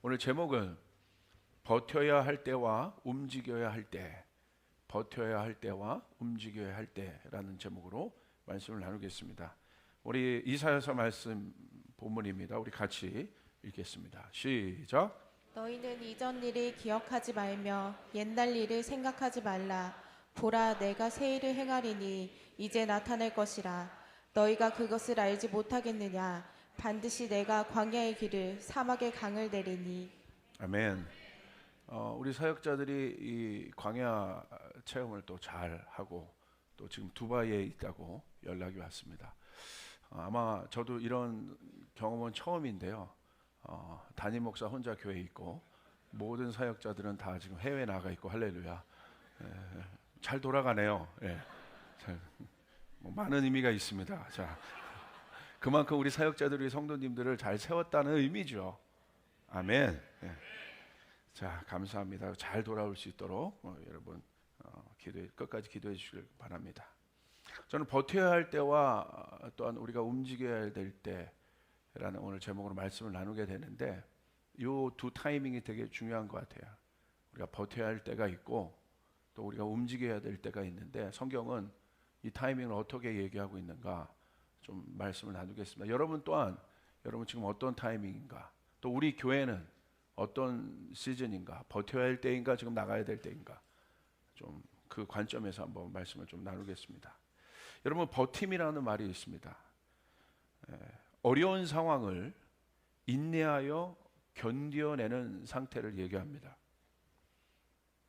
오늘 제목은 버텨야 할 때와 움직여야 할 때, 버텨야 할 때와 움직여야 할 때라는 제목으로 말씀을 나누겠습니다. 우리 이사야서 말씀 본문입니다. 우리 같이 읽겠습니다. 시작. 너희는 이전 일을 기억하지 말며 옛날 일을 생각하지 말라. 보라, 내가 새 일을 행하리니 이제 나타날 것이라. 너희가 그것을 알지 못하겠느냐? 반드시 내가 광야의 길을 사막의 강을 내리니. 아멘. 우리 사역자들이 이 광야 체험을 또 잘 하고 또 지금 두바이에 있다고 연락이 왔습니다. 아마 저도 이런 경험은 처음인데요. 담임 목사 혼자 교회에 있고 모든 사역자들은 다 지금 해외에 나가 있고 할렐루야. 잘 돌아가네요. 뭐 많은 의미가 있습니다. 자, 그만큼 우리 사역자들이 성도님들을 잘 세웠다는 의미죠. 아멘. 자, 감사합니다. 잘 돌아올 수 있도록 여러분 끝까지 기도해 주시길 바랍니다. 저는 버텨야 할 때와 또한 우리가 움직여야 될 때라는 오늘 제목으로 말씀을 나누게 되는데 이 두 타이밍이 되게 중요한 것 같아요. 우리가 버텨야 할 때가 있고 또 우리가 움직여야 될 때가 있는데 성경은 이 타이밍을 어떻게 얘기하고 있는가 좀 말씀을 나누겠습니다. 여러분 또한 여러분 지금 어떤 타이밍인가, 또 우리 교회는 어떤 시즌인가, 버텨야 할 때인가, 지금 나가야 될 때인가, 좀 그 관점에서 한번 말씀을 좀 나누겠습니다. 여러분, 버팀이라는 말이 있습니다. 어려운 상황을 인내하여 견뎌내는 상태를 얘기합니다.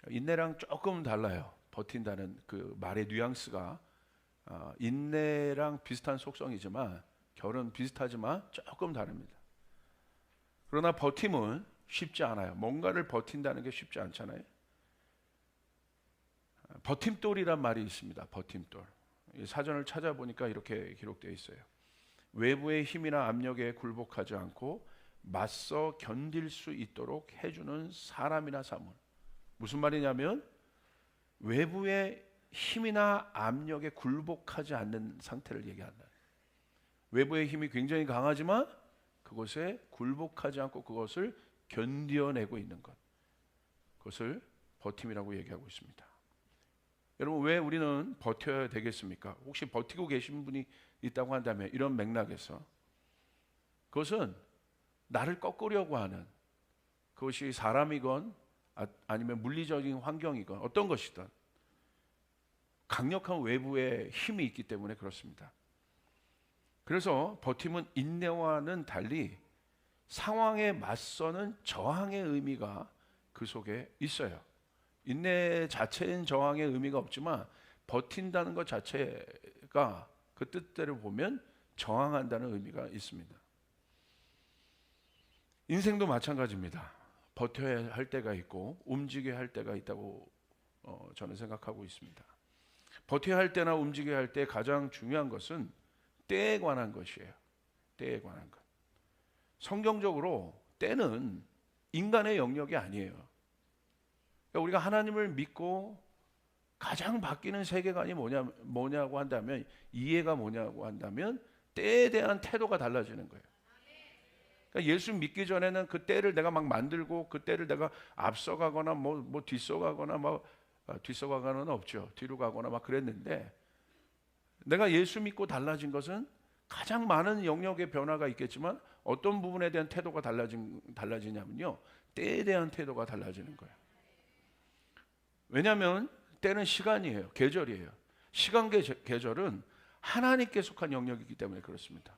인내랑 조금 달라요. 버틴다는 그 말의 뉘앙스가 인내랑 비슷한 속성이지만 결은 비슷하지만 조금 다릅니다. 그러나 버팀은 쉽지 않아요. 뭔가를 버틴다는 게 쉽지 않잖아요. 버팀돌이란 말이 있습니다. 버팀돌. 사전을 찾아보니까 이렇게 기록되어 있어요. 외부의 힘이나 압력에 굴복하지 않고 맞서 견딜 수 있도록 해주는 사람이나 사물. 무슨 말이냐면 외부의 힘이나 압력에 굴복하지 않는 상태를 얘기한다. 외부의 힘이 굉장히 강하지만 그것에 굴복하지 않고 그것을 견뎌내고 있는 것, 그것을 버팀이라고 얘기하고 있습니다. 여러분, 왜 우리는 버텨야 되겠습니까? 혹시 버티고 계신 분이 있다고 한다면 이런 맥락에서 그것은 나를 꺾으려고 하는, 그것이 사람이건 아니면 물리적인 환경이건 어떤 것이든 강력한 외부의 힘이 있기 때문에 그렇습니다. 그래서 버팀은 인내와는 달리 상황에 맞서는 저항의 의미가 그 속에 있어요. 인내 자체는 저항의 의미가 없지만 버틴다는 것 자체가 그 뜻대로 보면 저항한다는 의미가 있습니다. 인생도 마찬가지입니다. 버텨야 할 때가 있고 움직여야 할 때가 있다고 저는 생각하고 있습니다. 버텨야 할 때나 움직여야 할 때 가장 중요한 것은 때에 관한 것이에요. 때에 관한 것. 성경적으로 때는 인간의 영역이 아니에요. 그러니까 우리가 하나님을 믿고 가장 바뀌는 세계관이 뭐냐고 한다면, 이해가 뭐냐고 한다면 때에 대한 태도가 달라지는 거예요. 그러니까 예수 믿기 전에는 그 때를 내가 막 만들고 그 때를 내가 앞서가거나 뭐 뒤서가거나 뒤서가거나 없죠. 뒤로 가거나 막 그랬는데, 내가 예수 믿고 달라진 것은 가장 많은 영역의 변화가 있겠지만 어떤 부분에 대한 태도가 달라지냐면요, 때에 대한 태도가 달라지는 거예요. 왜냐하면 때는 시간이에요. 계절이에요. 시간 계절은 하나님께 속한 영역이기 때문에 그렇습니다.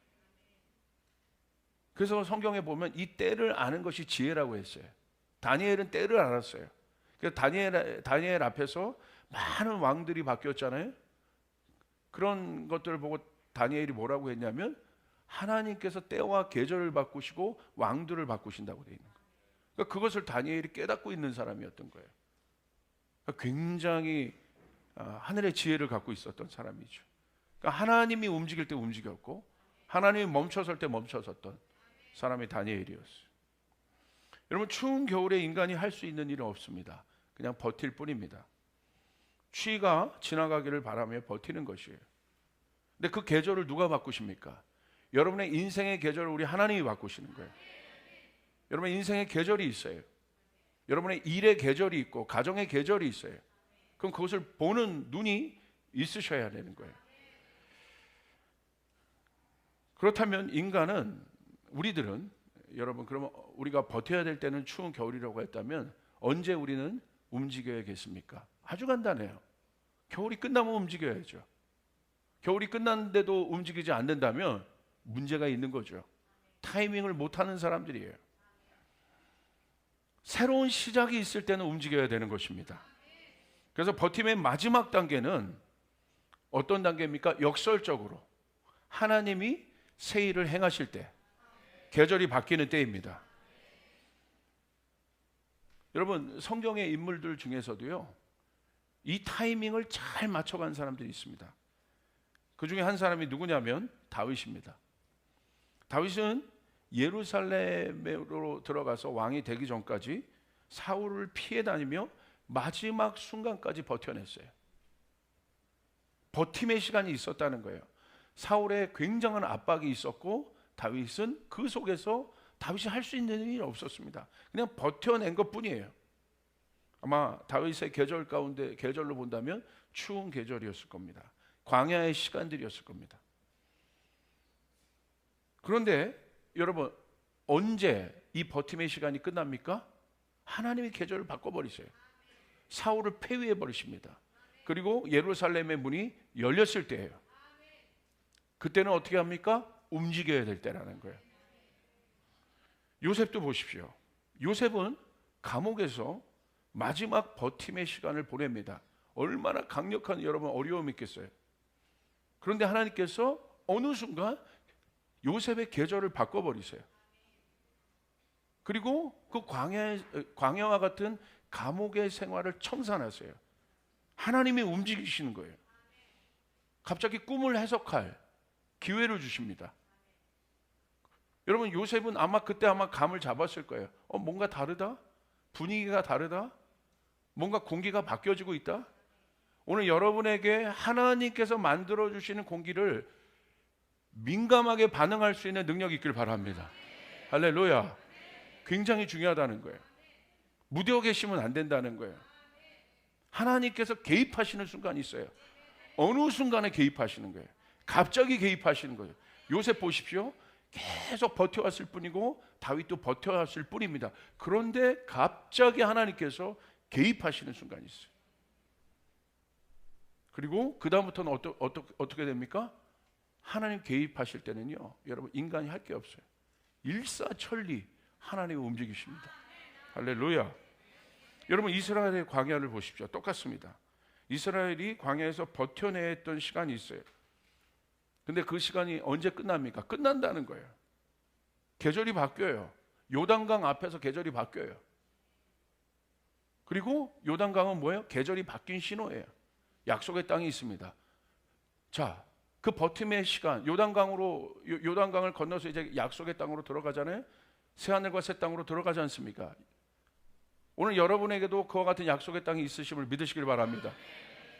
그래서 성경에 보면 이 때를 아는 것이 지혜라고 했어요. 다니엘은 때를 알았어요. 그래서 다니엘 앞에서 많은 왕들이 바뀌었잖아요. 그런 것들을 보고 다니엘이 뭐라고 했냐면 하나님께서 때와 계절을 바꾸시고 왕들을 바꾸신다고 되어 있는 거예요. 그러니까 그것을 다니엘이 깨닫고 있는 사람이었던 거예요. 그러니까 굉장히 하늘의 지혜를 갖고 있었던 사람이죠. 그러니까 하나님이 움직일 때 움직였고 하나님이 멈춰설 때 멈춰섰던 사람이 다니엘이었어요. 여러분, 추운 겨울에 인간이 할 수 있는 일은 없습니다. 그냥 버틸 뿐입니다. 추위가 지나가기를 바라며 버티는 것이에요. 근데 그 계절을 누가 바꾸십니까? 여러분의 인생의 계절을 우리 하나님이 바꾸시는 거예요. 여러분 인생의 계절이 있어요. 여러분의 일의 계절이 있고 가정의 계절이 있어요. 그럼 그것을 보는 눈이 있으셔야 되는 거예요. 그렇다면 인간은, 우리들은, 여러분 그러면 우리가 버텨야 될 때는 추운 겨울이라고 했다면 언제 우리는 움직여야겠습니까? 아주 간단해요. 겨울이 끝나면 움직여야죠. 겨울이 끝났는데도 움직이지 않는다면 문제가 있는 거죠. 타이밍을 못하는 사람들이에요. 새로운 시작이 있을 때는 움직여야 되는 것입니다. 그래서 버팀의 마지막 단계는 어떤 단계입니까? 역설적으로 하나님이 새 일을 행하실 때, 계절이 바뀌는 때입니다. 여러분 성경의 인물들 중에서도요, 이 타이밍을 잘 맞춰간 사람들이 있습니다. 그 중에 한 사람이 누구냐면 다윗입니다. 다윗은 예루살렘으로 들어가서 왕이 되기 전까지 사울을 피해 다니며 마지막 순간까지 버텨냈어요. 버팀의 시간이 있었다는 거예요. 사울의 굉장한 압박이 있었고 다윗은 그 속에서 다윗이 할 수 있는 일이 없었습니다. 그냥 버텨낸 것뿐이에요. 아마 다윗의 계절 가운데 계절로 본다면 추운 계절이었을 겁니다. 광야의 시간들이었을 겁니다. 그런데 여러분 언제 이 버팀의 시간이 끝납니까? 하나님이 계절을 바꿔버리세요. 사울을 폐위해 버리십니다. 그리고 예루살렘의 문이 열렸을 때예요. 그때는 어떻게 합니까? 움직여야 될 때라는 거예요. 요셉도 보십시오. 요셉은 감옥에서 마지막 버팀의 시간을 보냅니다. 얼마나 강력한 여러분 어려움이 있겠어요. 그런데 하나님께서 어느 순간 요셉의 계절을 바꿔버리세요. 그리고 그 광야와 같은 감옥의 생활을 청산하세요. 하나님이 움직이시는 거예요. 갑자기 꿈을 해석할 기회를 주십니다. 여러분 요셉은 그때 감을 잡았을 거예요. 뭔가 다르다? 분위기가 다르다? 뭔가 공기가 바뀌어지고 있다? 오늘 여러분에게 하나님께서 만들어주시는 공기를 민감하게 반응할 수 있는 능력이 있길 바랍니다. 할렐루야. 굉장히 중요하다는 거예요. 무뎌 계시면 안 된다는 거예요. 하나님께서 개입하시는 순간이 있어요. 어느 순간에 개입하시는 거예요. 갑자기 개입하시는 거예요. 요셉 보십시오. 계속 버텨왔을 뿐이고 다윗도 버텨왔을 뿐입니다. 그런데 갑자기 하나님께서 개입하시는 순간이 있어요. 그리고 그 다음부터는 어떻게 됩니까? 하나님 개입하실 때는요, 여러분 인간이 할 게 없어요. 일사천리 하나님이 움직이십니다. 할렐루야. 여러분 이스라엘의 광야를 보십시오. 똑같습니다. 이스라엘이 광야에서 버텨냈던 시간이 있어요. 근데 그 시간이 언제 끝납니까? 끝난다는 거예요. 계절이 바뀌어요. 요단강 앞에서 계절이 바뀌어요. 그리고 요단강은 뭐예요? 계절이 바뀐 신호예요. 약속의 땅이 있습니다. 자, 그 버팀의 시간, 요단강을 건너서 이제 약속의 땅으로 들어가잖아요. 새 하늘과 새 땅으로 들어가지 않습니까? 오늘 여러분에게도 그와 같은 약속의 땅이 있으심을 믿으시길 바랍니다.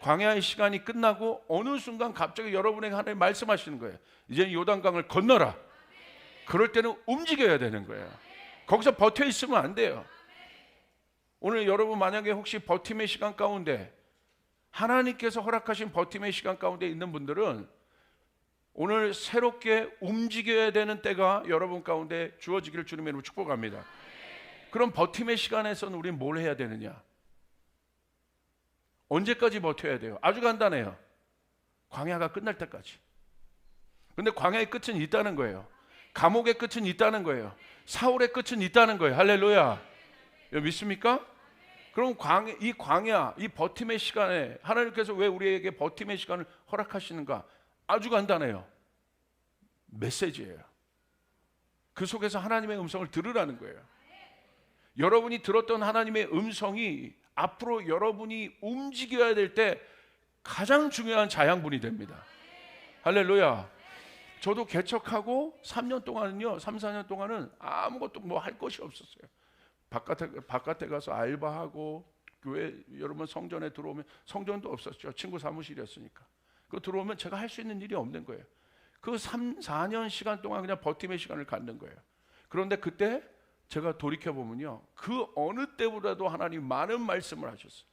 광야의 시간이 끝나고 어느 순간 갑자기 여러분에게 하나님 말씀하시는 거예요. 이제 요단강을 건너라. 그럴 때는 움직여야 되는 거예요. 거기서 버텨 있으면 안 돼요. 오늘 여러분 만약에 혹시 버팀의 시간 가운데, 하나님께서 허락하신 버팀의 시간 가운데 있는 분들은 오늘 새롭게 움직여야 되는 때가 여러분 가운데 주어지기를 주님의 이름으로 축복합니다. 그럼 버팀의 시간에서는 우리는 뭘 해야 되느냐? 언제까지 버텨야 돼요? 아주 간단해요. 광야가 끝날 때까지. 근데 광야의 끝은 있다는 거예요. 감옥의 끝은 있다는 거예요. 사울의 끝은 있다는 거예요. 할렐루야. 믿습니까? 그럼 이 광야, 이 버팀의 시간에 하나님께서 왜 우리에게 버팀의 시간을 허락하시는가? 아주 간단해요. 메시지예요. 그 속에서 하나님의 음성을 들으라는 거예요. 여러분이 들었던 하나님의 음성이 앞으로 여러분이 움직여야 될 때 가장 중요한 자양분이 됩니다. 할렐루야. 저도 개척하고 3년 동안은요, 3, 4년 동안은 아무것도 할 것이 없었어요. 바깥에 가서 알바하고, 교회 여러분 성전에 들어오면, 성전도 없었죠. 친구 사무실이었으니까. 그 들어오면 제가 할 수 있는 일이 없는 거예요. 그 3, 4년 시간 동안 그냥 버팀의 시간을 갖는 거예요. 그런데 그때 제가 돌이켜보면요, 그 어느 때보다도 하나님 많은 말씀을 하셨어요.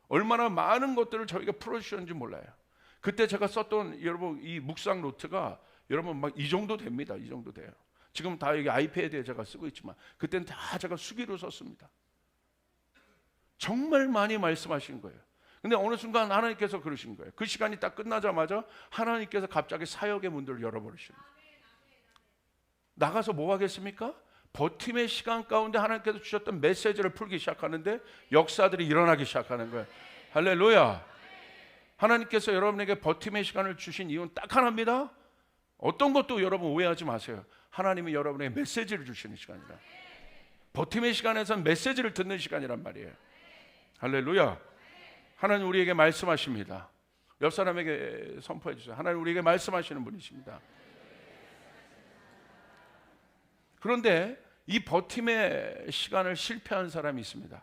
얼마나 많은 것들을 저희가 풀어주셨는지 몰라요. 그때 제가 썼던 여러분 이 묵상 노트가 여러분 막 이 정도 됩니다. 이 정도 돼요. 지금 다 여기 아이패드에 제가 쓰고 있지만 그때는 다 제가 수기로 썼습니다. 정말 많이 말씀하신 거예요. 근데 어느 순간 하나님께서 그러신 거예요. 그 시간이 딱 끝나자마자 하나님께서 갑자기 사역의 문들을 열어버리시는 거예요. 나가서 뭐 하겠습니까? 버팀의 시간 가운데 하나님께서 주셨던 메시지를 풀기 시작하는데 역사들이 일어나기 시작하는 거예요. 할렐루야. 하나님께서 여러분에게 버팀의 시간을 주신 이유는 딱 하나입니다. 어떤 것도 여러분 오해하지 마세요. 하나님이 여러분에게 메시지를 주시는 시간이라. 버팀의 시간에선 메시지를 듣는 시간이란 말이에요. 할렐루야. 하나님 우리에게 말씀하십니다. 옆 사람에게 선포해 주세요. 하나님 우리에게 말씀하시는 분이십니다. 그런데 이 버팀의 시간을 실패한 사람이 있습니다.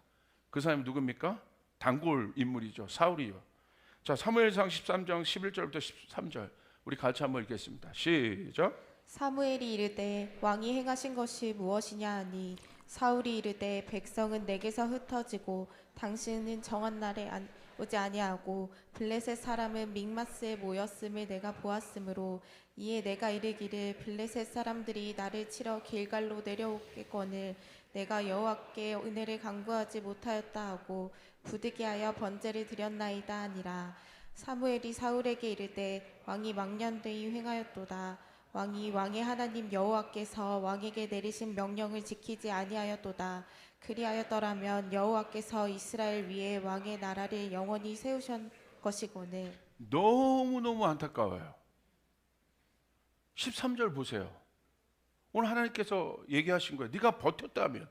그 사람이 누굽니까? 단골 인물이죠. 사울이요. 자, 사무엘상 13장 11절부터 13절 우리 같이 한번 읽겠습니다. 시작. 사무엘이 이르되 왕이 행하신 것이 무엇이냐 하니 사울이 이르되 백성은 내게서 흩어지고 당신은 정한 날에 오지 아니하고 블레셋 사람은 믹마스에 모였음을 내가 보았으므로 이에 내가 이르기를 블레셋 사람들이 나를 치러 길갈로 내려오겠거늘 내가 여호와께 은혜를 간구하지 못하였다 하고 부득이하여 번제를 드렸나이다 하니라. 사무엘이 사울에게 이르되 왕이 망년되이 행하였도다. 왕이 왕의 하나님 여호와께서 왕에게 내리신 명령을 지키지 아니하였도다. 그리하였더라면 여호와께서 이스라엘 위에 왕의 나라를 영원히 세우신 것이거늘. 너무너무 안타까워요. 13절 보세요. 오늘 하나님께서 얘기하신 거예요. 네가 버텼다면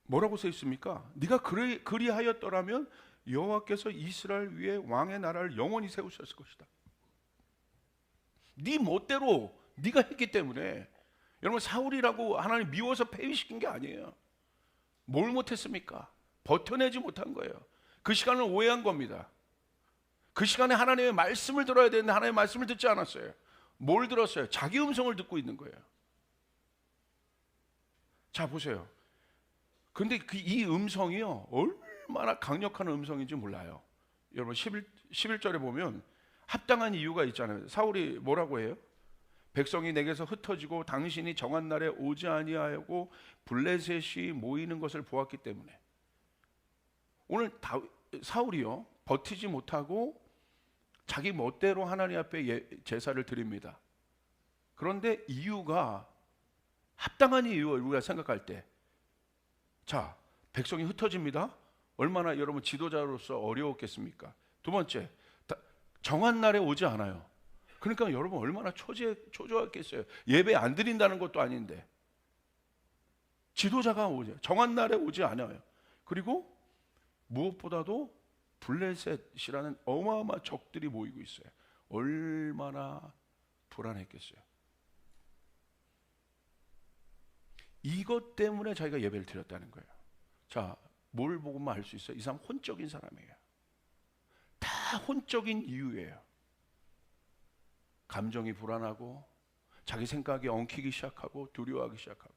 뭐라고 써 있습니까? 네가 그리하였더라면 여호와께서 이스라엘 위에 왕의 나라를 영원히 세우셨을 것이다. 네 멋대로 네가 했기 때문에. 여러분 사울이라고 하나님 미워서 폐위시킨 게 아니에요. 뭘 못했습니까? 버텨내지 못한 거예요. 그 시간을 오해한 겁니다. 그 시간에 하나님의 말씀을 들어야 되는데 하나님의 말씀을 듣지 않았어요. 뭘 들었어요? 자기 음성을 듣고 있는 거예요. 자 보세요. 근데 이 음성이요 얼마나 강력한 음성인지 몰라요. 여러분 11절에 보면 합당한 이유가 있잖아요. 사울이 뭐라고 해요? 백성이 내게서 흩어지고 당신이 정한 날에 오지 아니하고 블레셋이 모이는 것을 보았기 때문에. 오늘 사울이요 버티지 못하고 자기 멋대로 하나님 앞에 제사를 드립니다. 그런데 이유가 합당한 이유를 우리가 생각할 때, 자 백성이 흩어집니다. 얼마나 여러분 지도자로서 어려웠겠습니까? 두 번째, 정한 날에 오지 않아요. 그러니까 여러분 얼마나 초조했겠어요. 예배 안 드린다는 것도 아닌데 지도자가 정한 날에 오지 않아요. 그리고 무엇보다도 블레셋이라는 어마어마한 적들이 모이고 있어요. 얼마나 불안했겠어요. 이것 때문에 자기가 예배를 드렸다는 거예요. 자, 뭘 보고만 알 수 있어요? 이 사람 혼적인 사람이에요. 다 혼적인 이유예요. 감정이 불안하고 자기 생각이 엉키기 시작하고 두려워하기 시작하고.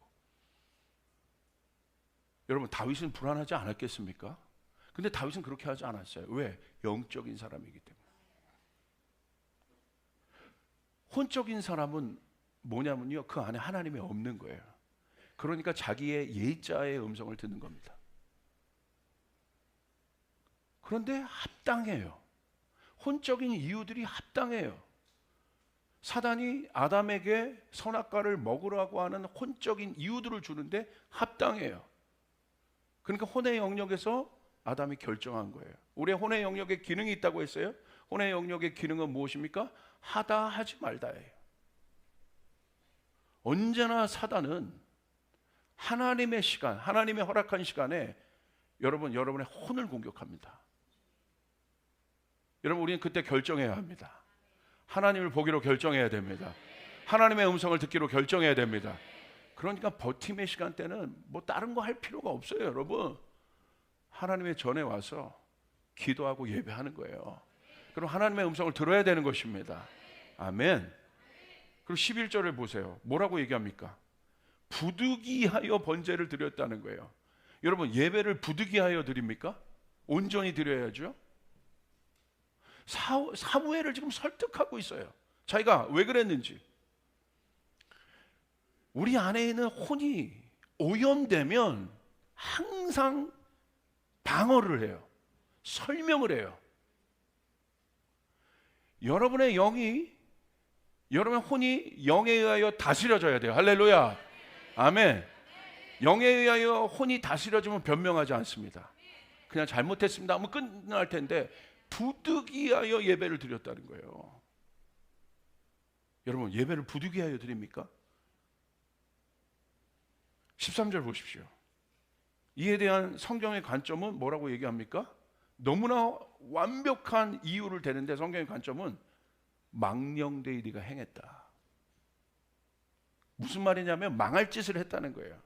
여러분 다윗은 불안하지 않았겠습니까? 근데 다윗은 그렇게 하지 않았어요. 왜? 영적인 사람이기 때문에. 혼적인 사람은 뭐냐면요 그 안에 하나님이 없는 거예요. 그러니까 자기의 예자의 음성을 듣는 겁니다. 그런데 합당해요. 혼적인 이유들이 합당해요. 사단이 아담에게 선악과를 먹으라고 하는 혼적인 이유들을 주는데 합당해요. 그러니까 혼의 영역에서 아담이 결정한 거예요. 우리의 혼의 영역에 기능이 있다고 했어요. 혼의 영역의 기능은 무엇입니까? 하다 하지 말다예요. 언제나 사단은 하나님의 시간, 하나님의 허락한 시간에 여러분의 혼을 공격합니다. 여러분 우리는 그때 결정해야 합니다. 하나님을 보기로 결정해야 됩니다. 하나님의 음성을 듣기로 결정해야 됩니다. 그러니까 버팀의 시간 때는 뭐 다른 거 할 필요가 없어요. 여러분 하나님의 전에 와서 기도하고 예배하는 거예요. 그럼 하나님의 음성을 들어야 되는 것입니다. 아멘. 그리고 11절을 보세요. 뭐라고 얘기합니까? 부득이하여 번제를 드렸다는 거예요. 여러분, 예배를 부득이하여 드립니까? 온전히 드려야죠. 사무엘을 지금 설득하고 있어요. 자기가 왜 그랬는지. 우리 안에 있는 혼이 오염되면 항상 방어를 해요. 설명을 해요. 여러분의 영이, 여러분의 혼이 영에 의하여 다스려져야 돼요. 할렐루야. 아멘. 영에 의하여 혼이 다스려지면 변명하지 않습니다. 그냥 잘못했습니다 하면 끝날 텐데 부득이하여 예배를 드렸다는 거예요. 여러분, 예배를 부득이하여 드립니까? 13절 보십시오. 이에 대한 성경의 관점은 뭐라고 얘기합니까? 너무나 완벽한 이유를 대는데 성경의 관점은 망령되이 네가 행했다. 무슨 말이냐면 망할 짓을 했다는 거예요.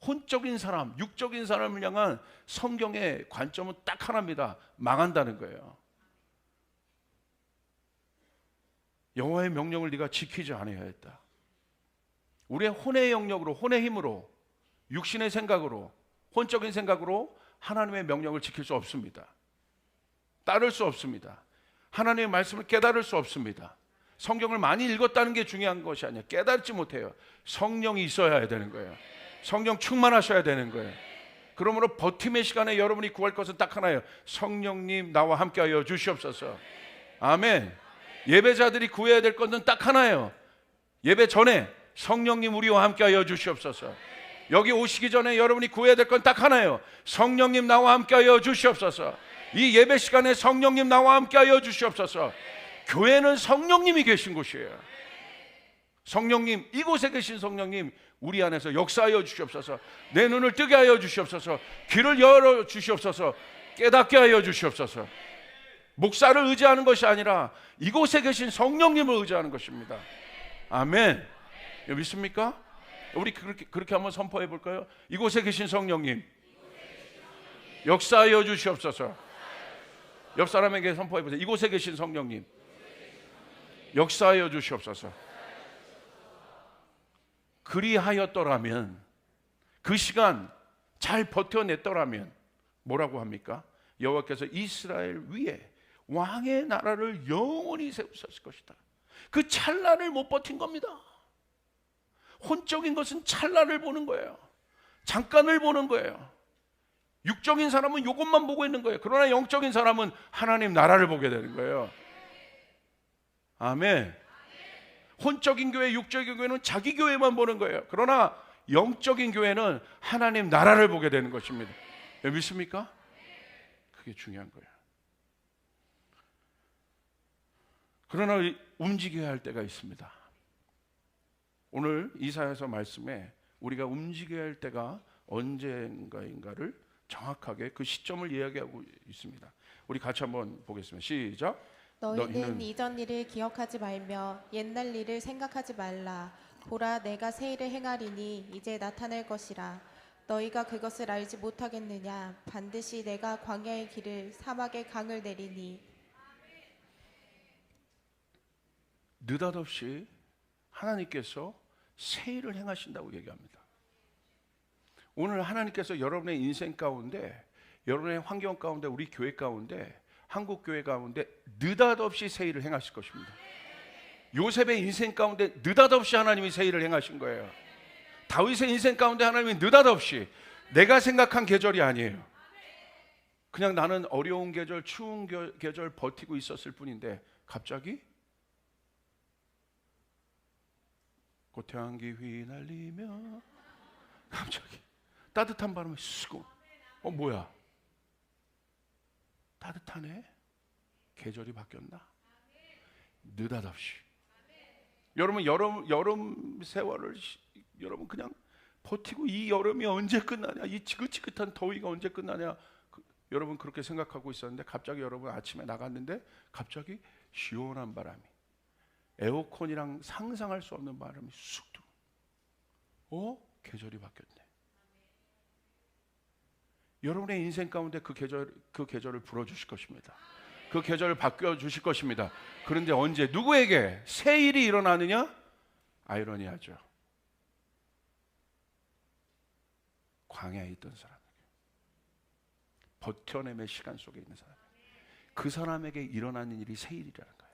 혼적인 사람, 육적인 사람을 향한 성경의 관점은 딱 하나입니다. 망한다는 거예요. 여호와의 명령을 네가 지키지 않아야 했다. 우리의 혼의 영역으로, 혼의 힘으로, 육신의 생각으로, 혼적인 생각으로 하나님의 명령을 지킬 수 없습니다. 따를 수 없습니다. 하나님의 말씀을 깨달을 수 없습니다. 성경을 많이 읽었다는 게 중요한 것이 아니라 깨닫지 못해요. 성령이 있어야 되는 거예요. 성령 충만하셔야 되는 거예요. 그러므로 버팀의 시간에 여러분이 구할 것은 딱 하나예요. 성령님 나와 함께하여 주시옵소서. 아멘. 예배자들이 구해야 될 것은 딱 하나예요. 예배 전에 성령님 우리와 함께하여 주시옵소서. 여기 오시기 전에 여러분이 구해야 될 건 딱 하나예요. 성령님 나와 함께하여 주시옵소서. 이 예배 시간에 성령님 나와 함께하여 주시옵소서. 교회는 성령님이 계신 곳이에요. 성령님, 이곳에 계신 성령님 우리 안에서 역사하여 주시옵소서. 내 눈을 뜨게 하여 주시옵소서. 귀를 열어 주시옵소서. 깨닫게 하여 주시옵소서. 목사를 의지하는 것이 아니라 이곳에 계신 성령님을 의지하는 것입니다. 아멘. 믿습니까? 우리 그렇게 한번 선포해 볼까요? 이곳에 계신 성령님 역사하여 주시옵소서. 옆 사람에게 선포해 보세요. 이곳에 계신 성령님 역사하여 주시옵소서. 그리하였더라면, 그 시간 잘 버텨냈더라면 뭐라고 합니까? 여호와께서 이스라엘 위에 왕의 나라를 영원히 세우셨을 것이다. 그 찰나를 못 버틴 겁니다. 혼적인 것은 찰나를 보는 거예요. 잠깐을 보는 거예요. 육적인 사람은 이것만 보고 있는 거예요. 그러나 영적인 사람은 하나님 나라를 보게 되는 거예요. 아멘. 혼적인 교회, 육적인 교회는 자기 교회만 보는 거예요. 그러나 영적인 교회는 하나님 나라를 보게 되는 것입니다. 믿습니까? 그게 중요한 거예요. 그러나 움직여야 할 때가 있습니다. 오늘 이사야서 말씀에 우리가 움직여야 할 때가 언젠가인가를 정확하게 그 시점을 이야기하고 있습니다. 우리 같이 한번 보겠습니다. 시작. 너희는 이전 일을 기억하지 말며 옛날 일을 생각하지 말라. 보라, 내가 새 일을 행하리니 이제 나타날 것이라. 너희가 그것을 알지 못하겠느냐? 반드시 내가 광야의 길을, 사막의 강을 내리니. 느닷없이 하나님께서 새 일을 행하신다고 얘기합니다. 오늘 하나님께서 여러분의 인생 가운데, 여러분의 환경 가운데, 우리 교회 가운데, 한국 교회 가운데 느닷없이 새 일을 행하실 것입니다. 요셉의 인생 가운데 느닷없이 하나님이 새 일을 행하신 거예요. 다윗의 인생 가운데 하나님이 느닷없이, 내가 생각한 계절이 아니에요. 그냥 나는 어려운 계절, 추운 계절 버티고 있었을 뿐인데 갑자기 꽃향기 휘날리며 갑자기 따뜻한 바람이 쑥, 뭐야? 따뜻하네? 계절이 바뀌었나? 느닷없이. 여러분, 여름 세월을 여러분 그냥 버티고 이 여름이 언제 끝나냐, 이 지긋지긋한 더위가 언제 끝나냐, 여러분 그렇게 생각하고 있었는데 갑자기 여러분 아침에 나갔는데 갑자기 시원한 바람이, 에어컨이랑 상상할 수 없는 바람이 쑥 들어. 계절이 바뀌었네. 여러분의 인생 가운데 그 계절을 불어주실 것입니다. 그 계절을 바꿔주실 것입니다. 그런데 언제, 누구에게 새 일이 일어나느냐? 아이러니하죠. 광야에 있던 사람에게, 버텨냄의 시간 속에 있는 사람, 그 사람에게 일어나는 일이 새 일이라는 거예요.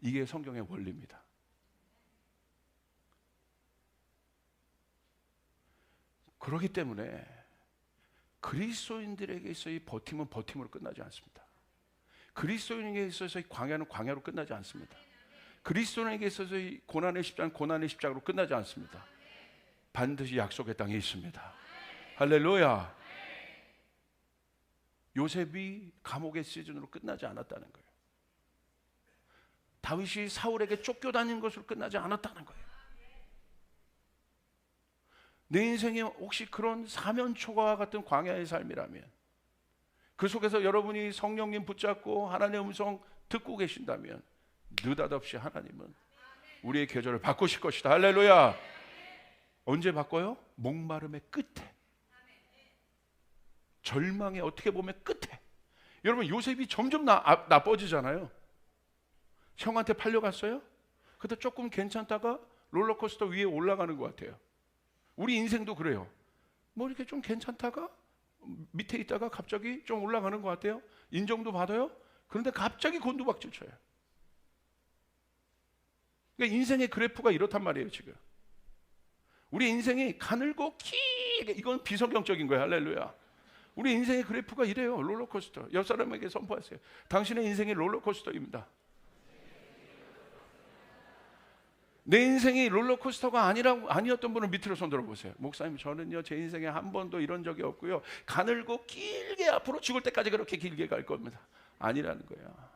이게 성경의 원리입니다. 그렇기 때문에 그리스도인들에게 있어 이 버팀은 버팀으로 끝나지 않습니다. 그리스도인에게 있어서 이 광야는 광야로 끝나지 않습니다. 그리스도인에게 있어서 이 고난의 십자가는 고난의 십자가로 끝나지 않습니다. 반드시 약속의 땅에 있습니다. 할렐루야. 요셉이 감옥의 시즌으로 끝나지 않았다는 거예요. 다윗이 사울에게 쫓겨다닌 것으로 끝나지 않았다는 거예요. 내 인생에 혹시 그런 사면초가와 같은 광야의 삶이라면, 그 속에서 여러분이 성령님 붙잡고 하나님의 음성 듣고 계신다면, 느닷없이 하나님은 우리의 계절을 바꾸실 것이다. 할렐루야. 언제 바꿔요? 목마름의 끝에, 절망의 어떻게 보면 끝에. 여러분, 요셉이 점점 나빠지잖아요. 형한테 팔려갔어요. 그때 조금 괜찮다가 롤러코스터 위에 올라가는 것 같아요. 우리 인생도 그래요. 뭐 이렇게 좀 괜찮다가 밑에 있다가 갑자기 좀 올라가는 것 같아요. 인정도 받아요. 그런데 갑자기 곤두박질 쳐요. 그러니까 인생의 그래프가 이렇단 말이에요. 지금 우리 인생이 가늘고 길게, 이건 비성경적인 거예요. 할렐루야. 우리 인생의 그래프가 이래요. 롤러코스터. 옆 사람에게 선포하세요. 당신의 인생이 롤러코스터입니다. 내 인생이 롤러코스터가 아니었던 분은 밑으로 손 들어보세요. 목사님, 저는요 제 인생에 한 번도 이런 적이 없고요, 가늘고 길게 앞으로 죽을 때까지 그렇게 길게 갈 겁니다. 아니라는 거예요.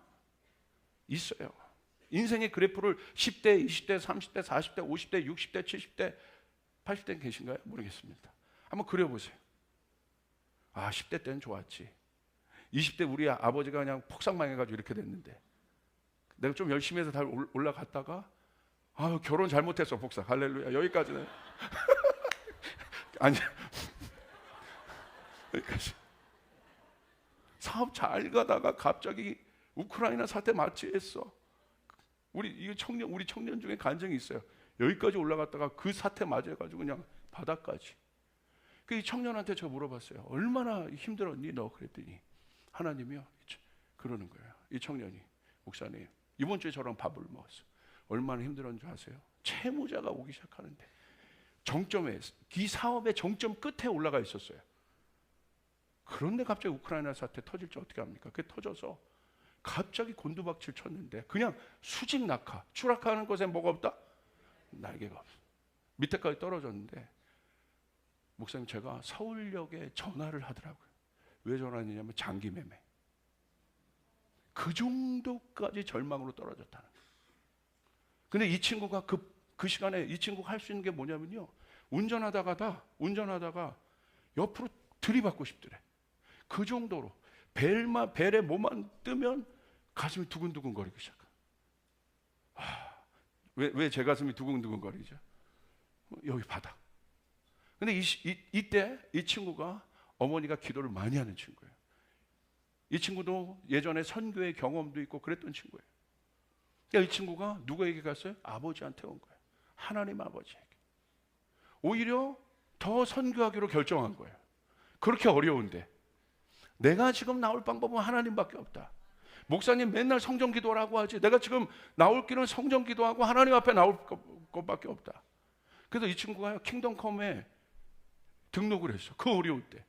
있어요. 인생의 그래프를 10대, 20대, 30대, 40대, 50대, 60대, 70대, 80대 계신가요? 모르겠습니다. 한번 그려보세요. 아, 10대 때는 좋았지. 20대 우리 아버지가 그냥 폭삭망해가지고 이렇게 됐는데, 내가 좀 열심히 해서 다 올라갔다가 아유, 결혼 잘못했어, 복사. 할렐루야. 여기까지는. 아니, 여기까지. 사업 잘 가다가 갑자기 우크라이나 사태 맞이했어. 우리 청년 중에 간증이 있어요. 여기까지 올라갔다가 그 사태 맞이해가지고 그냥 바닥까지. 이 청년한테 제가 물어봤어요. 얼마나 힘들었니 너? 그랬더니 하나님이요, 그러는 거예요. 이 청년이, 목사님, 이번 주에 저랑 밥을 먹었어. 얼마나 힘들었는지 아세요? 채무자가 오기 시작하는데, 정점에, 이 사업의 정점 끝에 올라가 있었어요. 그런데 갑자기 우크라이나 사태 터질 줄 어떻게 합니까? 그게 터져서 갑자기 곤두박질 쳤는데, 그냥 수직 낙하, 추락하는 곳에 뭐가 없다? 날개가 없어. 밑에까지 떨어졌는데, 목사님, 제가 서울역에 전화를 하더라고요. 왜 전화했냐면 장기 매매. 그 정도까지 절망으로 떨어졌다는 거예요. 근데 이 친구가 그 시간에 이 친구가 할 수 있는 게 뭐냐면요, 운전하다가 옆으로 들이받고 싶더래. 그 정도로 벨에 뭐만 뜨면 가슴이 두근두근 거리기 시작해. 왜 제 가슴이 두근두근 거리죠? 여기 바다. 근데 이때 이 친구가, 어머니가 기도를 많이 하는 친구예요. 이 친구도 예전에 선교의 경험도 있고 그랬던 친구예요. 이 친구가 누구에게 갔어요? 아버지한테 온 거예요. 하나님 아버지에게. 오히려 더 선교하기로 결정한 거예요. 그렇게 어려운데 내가 지금 나올 방법은 하나님밖에 없다. 목사님 맨날 성전 기도라고 하지, 내가 지금 나올 길은 성전 기도하고 하나님 앞에 나올 것밖에 없다. 그래서 이 친구가 킹덤컴에 등록을 했어. 그 어려울 때.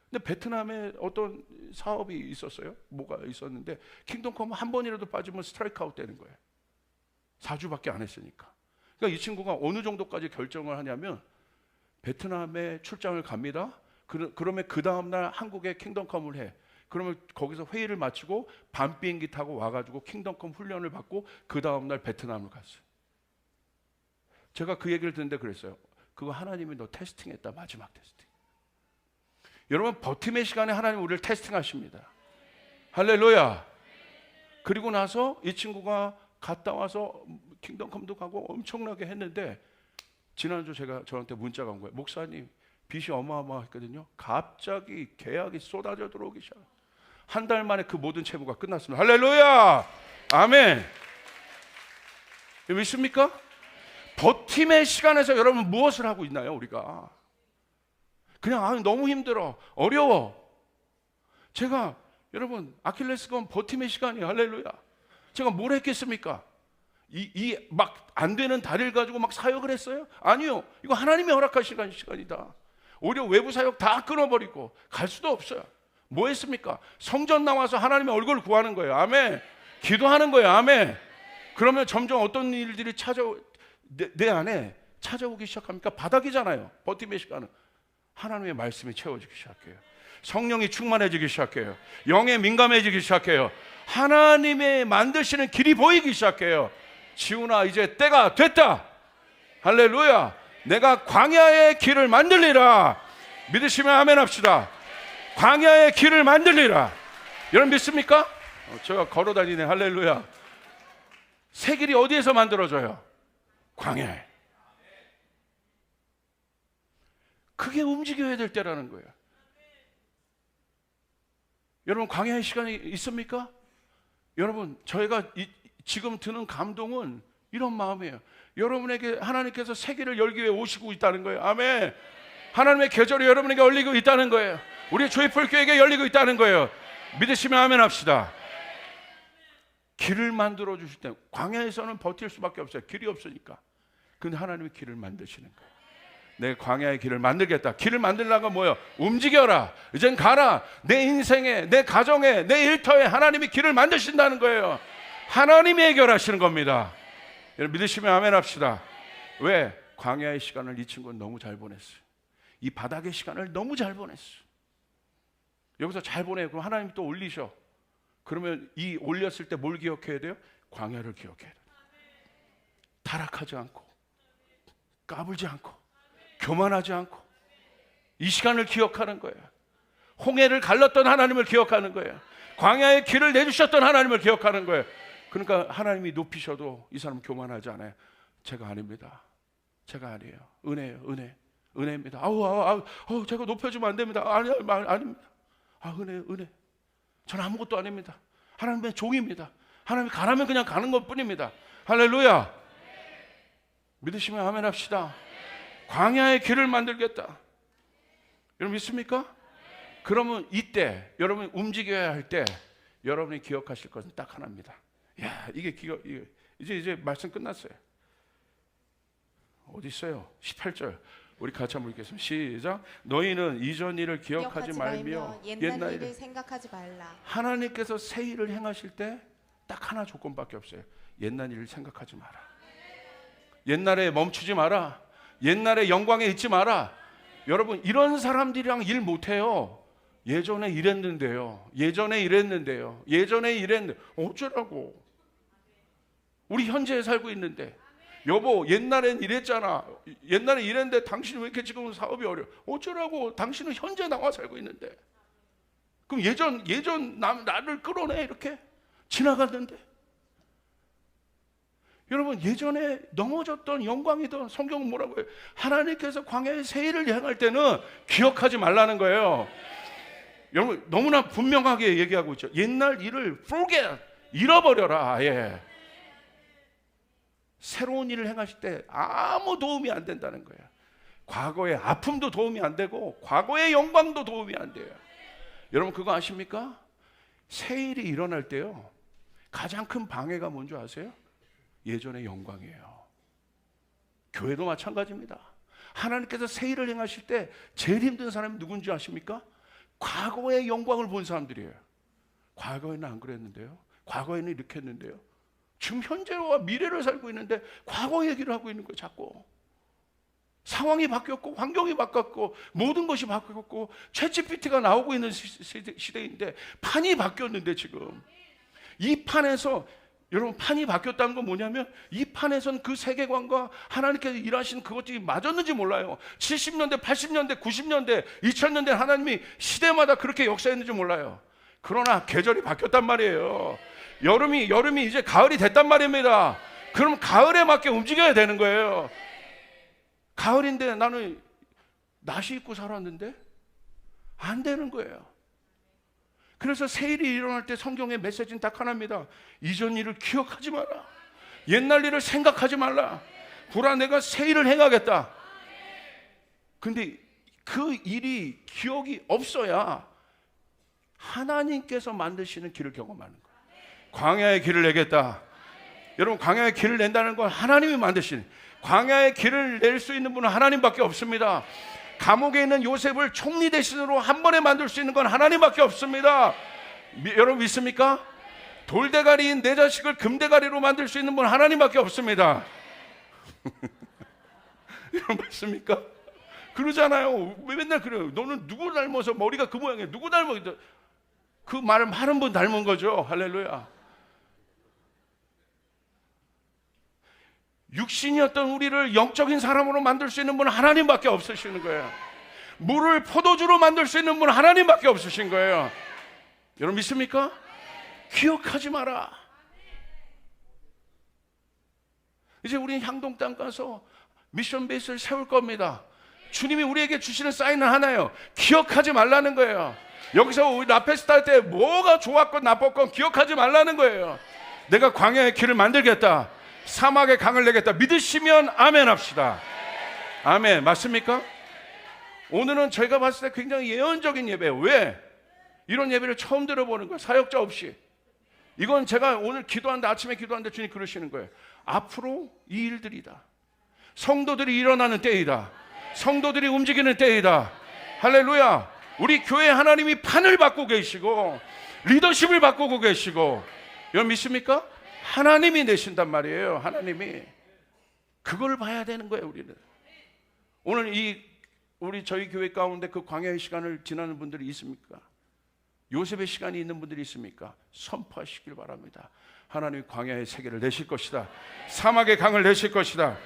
근데 베트남에 어떤 사업이 있었어요. 뭐가 있었는데 킹덤컴 한 번이라도 빠지면 스트라이크 아웃 되는 거예요. 4주밖에 안 했으니까. 그러니까 이 친구가 어느 정도까지 결정을 하냐면, 베트남에 출장을 갑니다. 그러면 그 다음날 한국에 킹덤컴을 해. 그러면 거기서 회의를 마치고 밤 비행기 타고 와가지고 킹덤컴 훈련을 받고 그 다음날 베트남을 갔어요. 제가 그 얘기를 듣는데 그랬어요. 그거 하나님이 너 테스팅했다. 마지막 테스팅. 여러분, 버팀의 시간에 하나님 우리를 테스팅하십니다. 할렐루야. 그리고 나서 이 친구가 갔다 와서 킹덤컴도 가고 엄청나게 했는데, 지난주 저한테 문자가 온 거예요. 목사님, 빚이 어마어마했거든요. 갑자기 계약이 쏟아져 들어오기 시작. 한 달 만에 그 모든 채무가 끝났습니다. 할렐루야! 아멘. 믿습니까? 버팀의 시간에서 여러분 무엇을 하고 있나요? 우리가 그냥 너무 힘들어, 어려워. 제가 여러분 아킬레스건 버팀의 시간이에요. 할렐루야. 제가 뭘 했겠습니까? 이 막 안 되는 다리를 가지고 막 사역을 했어요? 아니요. 이거 하나님이 허락하신 시간이다. 오히려 외부 사역 다 끊어버리고 갈 수도 없어요. 뭐 했습니까? 성전 나와서 하나님의 얼굴을 구하는 거예요. 아멘. 기도하는 거예요. 아멘. 그러면 점점 어떤 일들이 내 안에 찾아오기 시작합니까? 바닥이잖아요. 버팀의 시간은 하나님의 말씀이 채워지기 시작해요. 성령이 충만해지기 시작해요. 영에 민감해지기 시작해요. 하나님의 만드시는 길이 보이기 시작해요. 지훈아, 이제 때가 됐다. 할렐루야. 내가 광야의 길을 만들리라. 믿으시면 아멘 합시다. 광야의 길을 만들리라. 여러분 믿습니까? 제가 걸어다니네. 할렐루야. 새 길이 어디에서 만들어져요? 광야에. 그게 움직여야 될 때라는 거예요. 여러분 광야의 시간이 있습니까? 여러분 저희가 지금 드는 감동은 이런 마음이에요. 여러분에게 하나님께서 세계를 열기 위해 오시고 있다는 거예요. 아멘. 하나님의 계절이 여러분에게 열리고 있다는 거예요. 우리 조이풀 교회에게 열리고 있다는 거예요. 믿으시면 아멘 합시다. 길을 만들어 주실 때 광야에서는 버틸 수밖에 없어요. 길이 없으니까. 근데 하나님이 길을 만드시는 거예요. 내 광야의 길을 만들겠다. 길을 만들려고 뭐예요? 움직여라. 이젠 가라. 내 인생에, 내 가정에, 내 일터에 하나님이 길을 만드신다는 거예요. 하나님이 해결하시는 겁니다. 여러분 믿으시면 아멘 합시다. 왜? 광야의 시간을 이 친구는 너무 잘 보냈어요. 이 바닥의 시간을 너무 잘 보냈어요. 여기서 잘 보내요. 그럼 하나님이 또 올리셔. 그러면 이 올렸을 때 뭘 기억해야 돼요? 광야를 기억해야 돼요. 타락하지 않고 까불지 않고 교만하지 않고 이 시간을 기억하는 거예요. 홍해를 갈랐던 하나님을 기억하는 거예요. 광야의 길을 내주셨던 하나님을 기억하는 거예요. 그러니까 하나님이 높이셔도 이 사람 교만하지 않아요. 제가 아닙니다. 제가 아니에요. 은혜예요. 은혜입니다. 제가 높여주면 안 됩니다. 아닙니다. 은혜. 저는 아무것도 아닙니다. 하나님의 종입니다. 하나님이 가라면 그냥 가는 것 뿐입니다. 할렐루야. 믿으시면 아멘 합시다. 광야의 길을 만들겠다. 여러분 믿습니까? 그러면 이때 여러분이 움직여야 할 때 여러분이 기억하실 것은 딱 하나입니다. 야, 이제 말씀 끝났어요. 어디 있어요? 18절. 우리 같이 한번 읽겠습니다. 시작. 너희는 이전 일을 기억하지 말며 옛날 일을 생각하지 말라. 하나님께서 새 일을 행하실 때 딱 하나 조건밖에 없어요. 옛날 일을 생각하지 마라. 옛날에 멈추지 마라. 옛날에 영광에 있지 마라. 여러분 이런 사람들이랑 일 못해요. 예전에 이랬는데요. 어쩌라고. 우리 현재에 살고 있는데 여보 옛날엔 이랬잖아. 옛날에 이랬는데 당신이 왜 이렇게 지금 사업이 어려워. 어쩌라고. 당신은 현재 나와 살고 있는데. 그럼 예전 나를 끌어내 이렇게 지나갔는데. 여러분 예전에 넘어졌던 영광이던 성경은 뭐라고 해요? 하나님께서 광야의 새 일을 행할 때는 기억하지 말라는 거예요. 여러분 너무나 분명하게 얘기하고 있죠. 옛날 일을 forget, 잃어버려라. 아예. 새로운 일을 행하실 때 아무 도움이 안 된다는 거예요. 과거의 아픔도 도움이 안 되고 과거의 영광도 도움이 안 돼요. 여러분 그거 아십니까? 새 일이 일어날 때요 가장 큰 방해가 뭔지 아세요? 예전의 영광이에요. 교회도 마찬가지입니다. 하나님께서 새 일을 행하실 때 제일 힘든 사람이 누군지 아십니까? 과거의 영광을 본 사람들이에요. 과거에는 안 그랬는데요. 과거에는 이렇게 했는데요. 지금 현재와 미래를 살고 있는데 과거 얘기를 하고 있는 거예요. 자꾸. 상황이 바뀌었고 환경이 바뀌었고 모든 것이 바뀌었고 챗GPT가 나오고 있는 시대인데 판이 바뀌었는데 지금 이 판에서 여러분 판이 바뀌었다는 건 뭐냐면 이 판에선 그 세계관과 하나님께서 일하신 그것들이 맞았는지 몰라요. 70년대, 80년대, 90년대, 2000년대 하나님이 시대마다 그렇게 역사했는지 몰라요. 그러나 계절이 바뀌었단 말이에요. 여름이 이제 가을이 됐단 말입니다. 그럼 가을에 맞게 움직여야 되는 거예요. 가을인데 나는 나시 입고 살았는데 안 되는 거예요. 그래서 세일이 일어날 때 성경의 메시지는 딱 하나입니다. 이전 일을 기억하지 마라. 옛날 일을 생각하지 말라. 보라, 내가 세일을 행하겠다. 근데 그 일이 기억이 없어야 하나님께서 만드시는 길을 경험하는 거예요. 광야의 길을 내겠다. 여러분, 광야의 길을 낸다는 건 하나님이 만드신, 광야의 길을 낼 수 있는 분은 하나님밖에 없습니다. 감옥에 있는 요셉을 총리 대신으로 한 번에 만들 수 있는 건 하나님밖에 없습니다. 여러분 믿습니까? 돌대가리인 내 자식을 금대가리로 만들 수 있는 분 하나님밖에 없습니다. 여러분 믿습니까? 그러잖아요. 왜 맨날 그래요? 너는 누구 닮아서 머리가 그 모양이야? 누구 닮아서? 그 말을 하는 분 닮은 거죠. 할렐루야. 육신이었던 우리를 영적인 사람으로 만들 수 있는 분은 하나님밖에 없으시는 거예요. 물을 포도주로 만들 수 있는 분은 하나님밖에 없으신 거예요. 여러분 믿습니까? 기억하지 마라. 이제 우리는 향동 땅 가서 미션 베이스를 세울 겁니다. 주님이 우리에게 주시는 사인은 하나예요. 기억하지 말라는 거예요. 여기서 우리 라페스타 할 때 뭐가 좋았건 나빴건 기억하지 말라는 거예요. 내가 광야의 길을 만들겠다. 사막의 강을 내겠다. 믿으시면 아멘 합시다. 아멘. 맞습니까? 오늘은 저희가 봤을 때 굉장히 예언적인 예배예요. 왜? 이런 예배를 처음 들어보는 거예요. 사역자 없이. 이건 제가 오늘 기도하는데, 아침에 기도하는데 주님 그러시는 거예요. 앞으로 이 일들이다. 성도들이 일어나는 때이다. 성도들이 움직이는 때이다. 할렐루야. 우리 교회 하나님이 판을 바꾸고 계시고 리더십을 바꾸고 계시고, 여러분 믿습니까? 하나님이 내신단 말이에요. 하나님이. 그걸 봐야 되는 거예요. 우리는 오늘 저희 교회 가운데 그 광야의 시간을 지나는 분들이 있습니까? 요셉의 시간이 있는 분들이 있습니까? 선포하시길 바랍니다. 하나님이 광야의 세계를 내실 것이다. 사막의 강을 내실 것이다.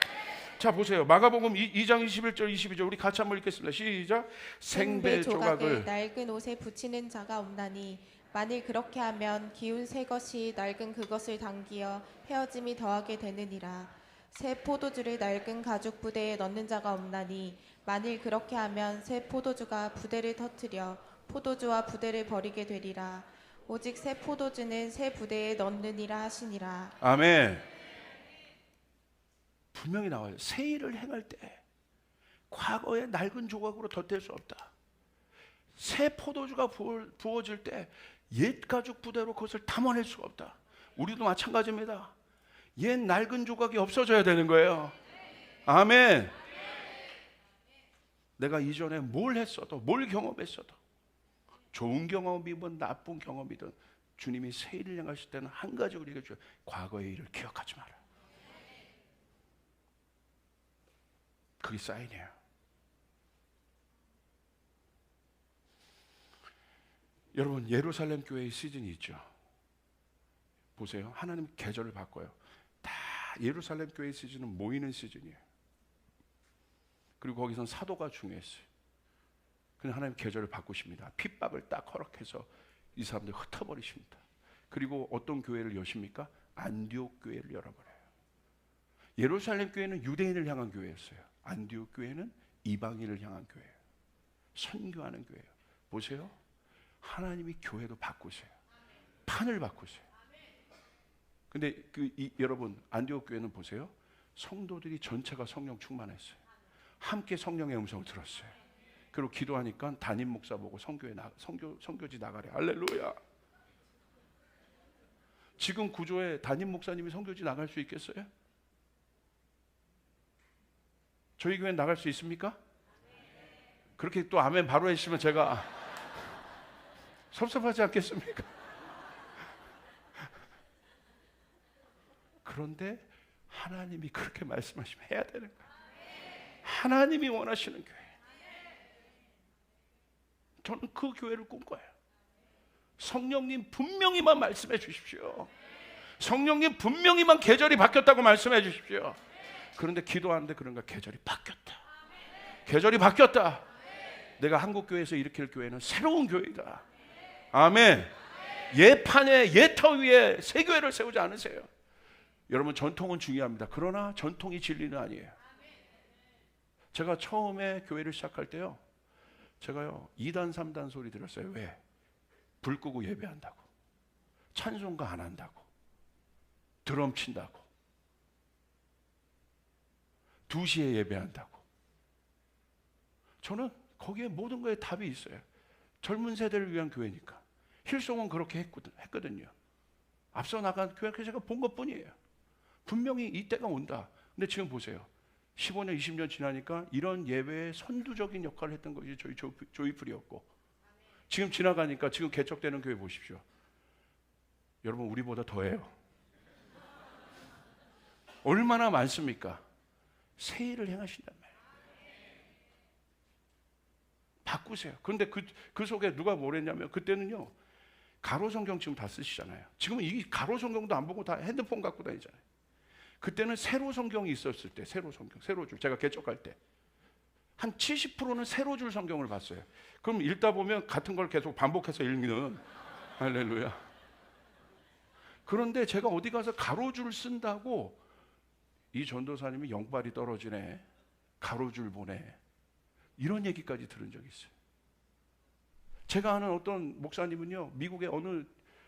자 보세요. 마가복음 2장 21절 22절 우리 같이 한번 읽겠습니다. 시작. 생배 조각을 낡은 옷에 붙이는 자가 없나니 만일 그렇게 하면 기운 새 것이 낡은 그것을 당기어 헤어짐이 더하게 되느니라. 새 포도주를 낡은 가죽 부대에 넣는 자가 없나니 만일 그렇게 하면 새 포도주가 부대를 터뜨려 포도주와 부대를 버리게 되리라. 오직 새 포도주는 새 부대에 넣느니라 하시니라. 아멘. 분명히 나와요. 새 일을 행할 때 과거의 낡은 조각으로 덧댈 수 없다. 새 포도주가 부어질 때 옛 가죽 부대로 그것을 담아낼 수가 없다. 우리도 마찬가지입니다. 옛 낡은 조각이 없어져야 되는 거예요. 아멘. 내가 이전에 뭘 했어도, 뭘 경험했어도, 좋은 경험이든 나쁜 경험이든 주님이 새 일을 행하실 때는 한 가지 우리에게 줘요. 과거의 일을 기억하지 마라. 그게 사인이에요. 여러분, 예루살렘 교회의 시즌이 있죠. 보세요. 하나님 계절을 바꿔요. 다 예루살렘 교회의 시즌은 모이는 시즌이에요. 그리고 거기선 사도가 중요했어요. 그냥 하나님 계절을 바꾸십니다. 핍박을 딱 허락해서 이 사람들 흩어버리십니다. 그리고 어떤 교회를 여십니까? 안디옥 교회를 열어버려요. 예루살렘 교회는 유대인을 향한 교회였어요. 안디옥 교회는 이방인을 향한 교회예요. 선교하는 교회예요. 보세요. 하나님이 교회도 바꾸세요. 판을 바꾸세요. 근데 여러분, 안디옥 교회는 보세요. 성도들이 전체가 성령 충만했어요. 함께 성령의 음성을 들었어요. 그리고 기도하니까 담임 목사 보고 선교지 나가래. 할렐루야. 지금 구조에 담임 목사님이 선교지 나갈 수 있겠어요? 저희 교회는 나갈 수 있습니까? 그렇게 또 아멘 바로 해주시면 제가 섭섭하지 않겠습니까? 그런데 하나님이 그렇게 말씀하시면 해야 되는 거예요. 하나님이 원하시는 교회. 저는 그 교회를 꿈꿔요. 성령님 분명히만 말씀해 주십시오. 성령님 분명히만 계절이 바뀌었다고 말씀해 주십시오. 그런데 기도하는데 그런가 계절이 바뀌었다. 계절이 바뀌었다. 내가 한국 교회에서 일으킬 교회는 새로운 교회다. 아멘. 옛 판에 옛 터 위에 새 교회를 세우지 않으세요. 여러분, 전통은 중요합니다. 그러나 전통이 진리는 아니에요. 제가 처음에 교회를 시작할 때요, 제가요 2단 3단 소리 들었어요. 왜? 불 끄고 예배한다고, 찬송가 안 한다고, 드럼 친다고, 2시에 예배한다고. 저는 거기에 모든 거에 답이 있어요. 젊은 세대를 위한 교회니까. 힐송은 그렇게 했거든요. 앞서 나간 교회에서 제가 본 것뿐이에요. 분명히 이때가 온다. 근데 지금 보세요. 15년, 20년 지나니까 이런 예배의 선두적인 역할을 했던 것이 저희 조이풀이었고, 지금 지나가니까 지금 개척되는 교회 보십시오. 여러분, 우리보다 더해요. 얼마나 많습니까? 새 일을 행하신단 말이에요. 바꾸세요. 그런데 그 속에 누가 뭘 했냐면, 그때는요, 가로 성경 지금 다 쓰시잖아요. 지금은 이 가로 성경도 안 보고 다 핸드폰 갖고 다니잖아요. 그때는 세로 성경이 있었을 때, 세로 성경, 세로줄, 제가 개척할 때 한 70%는 세로줄 성경을 봤어요. 그럼 읽다 보면 같은 걸 계속 반복해서 읽는, 할렐루야. 그런데 제가 어디 가서 가로줄 쓴다고 이 전도사님이 영발이 떨어지네, 가로줄 보내, 이런 얘기까지 들은 적이 있어요. 제가 아는 어떤 목사님은요, 미국의 어느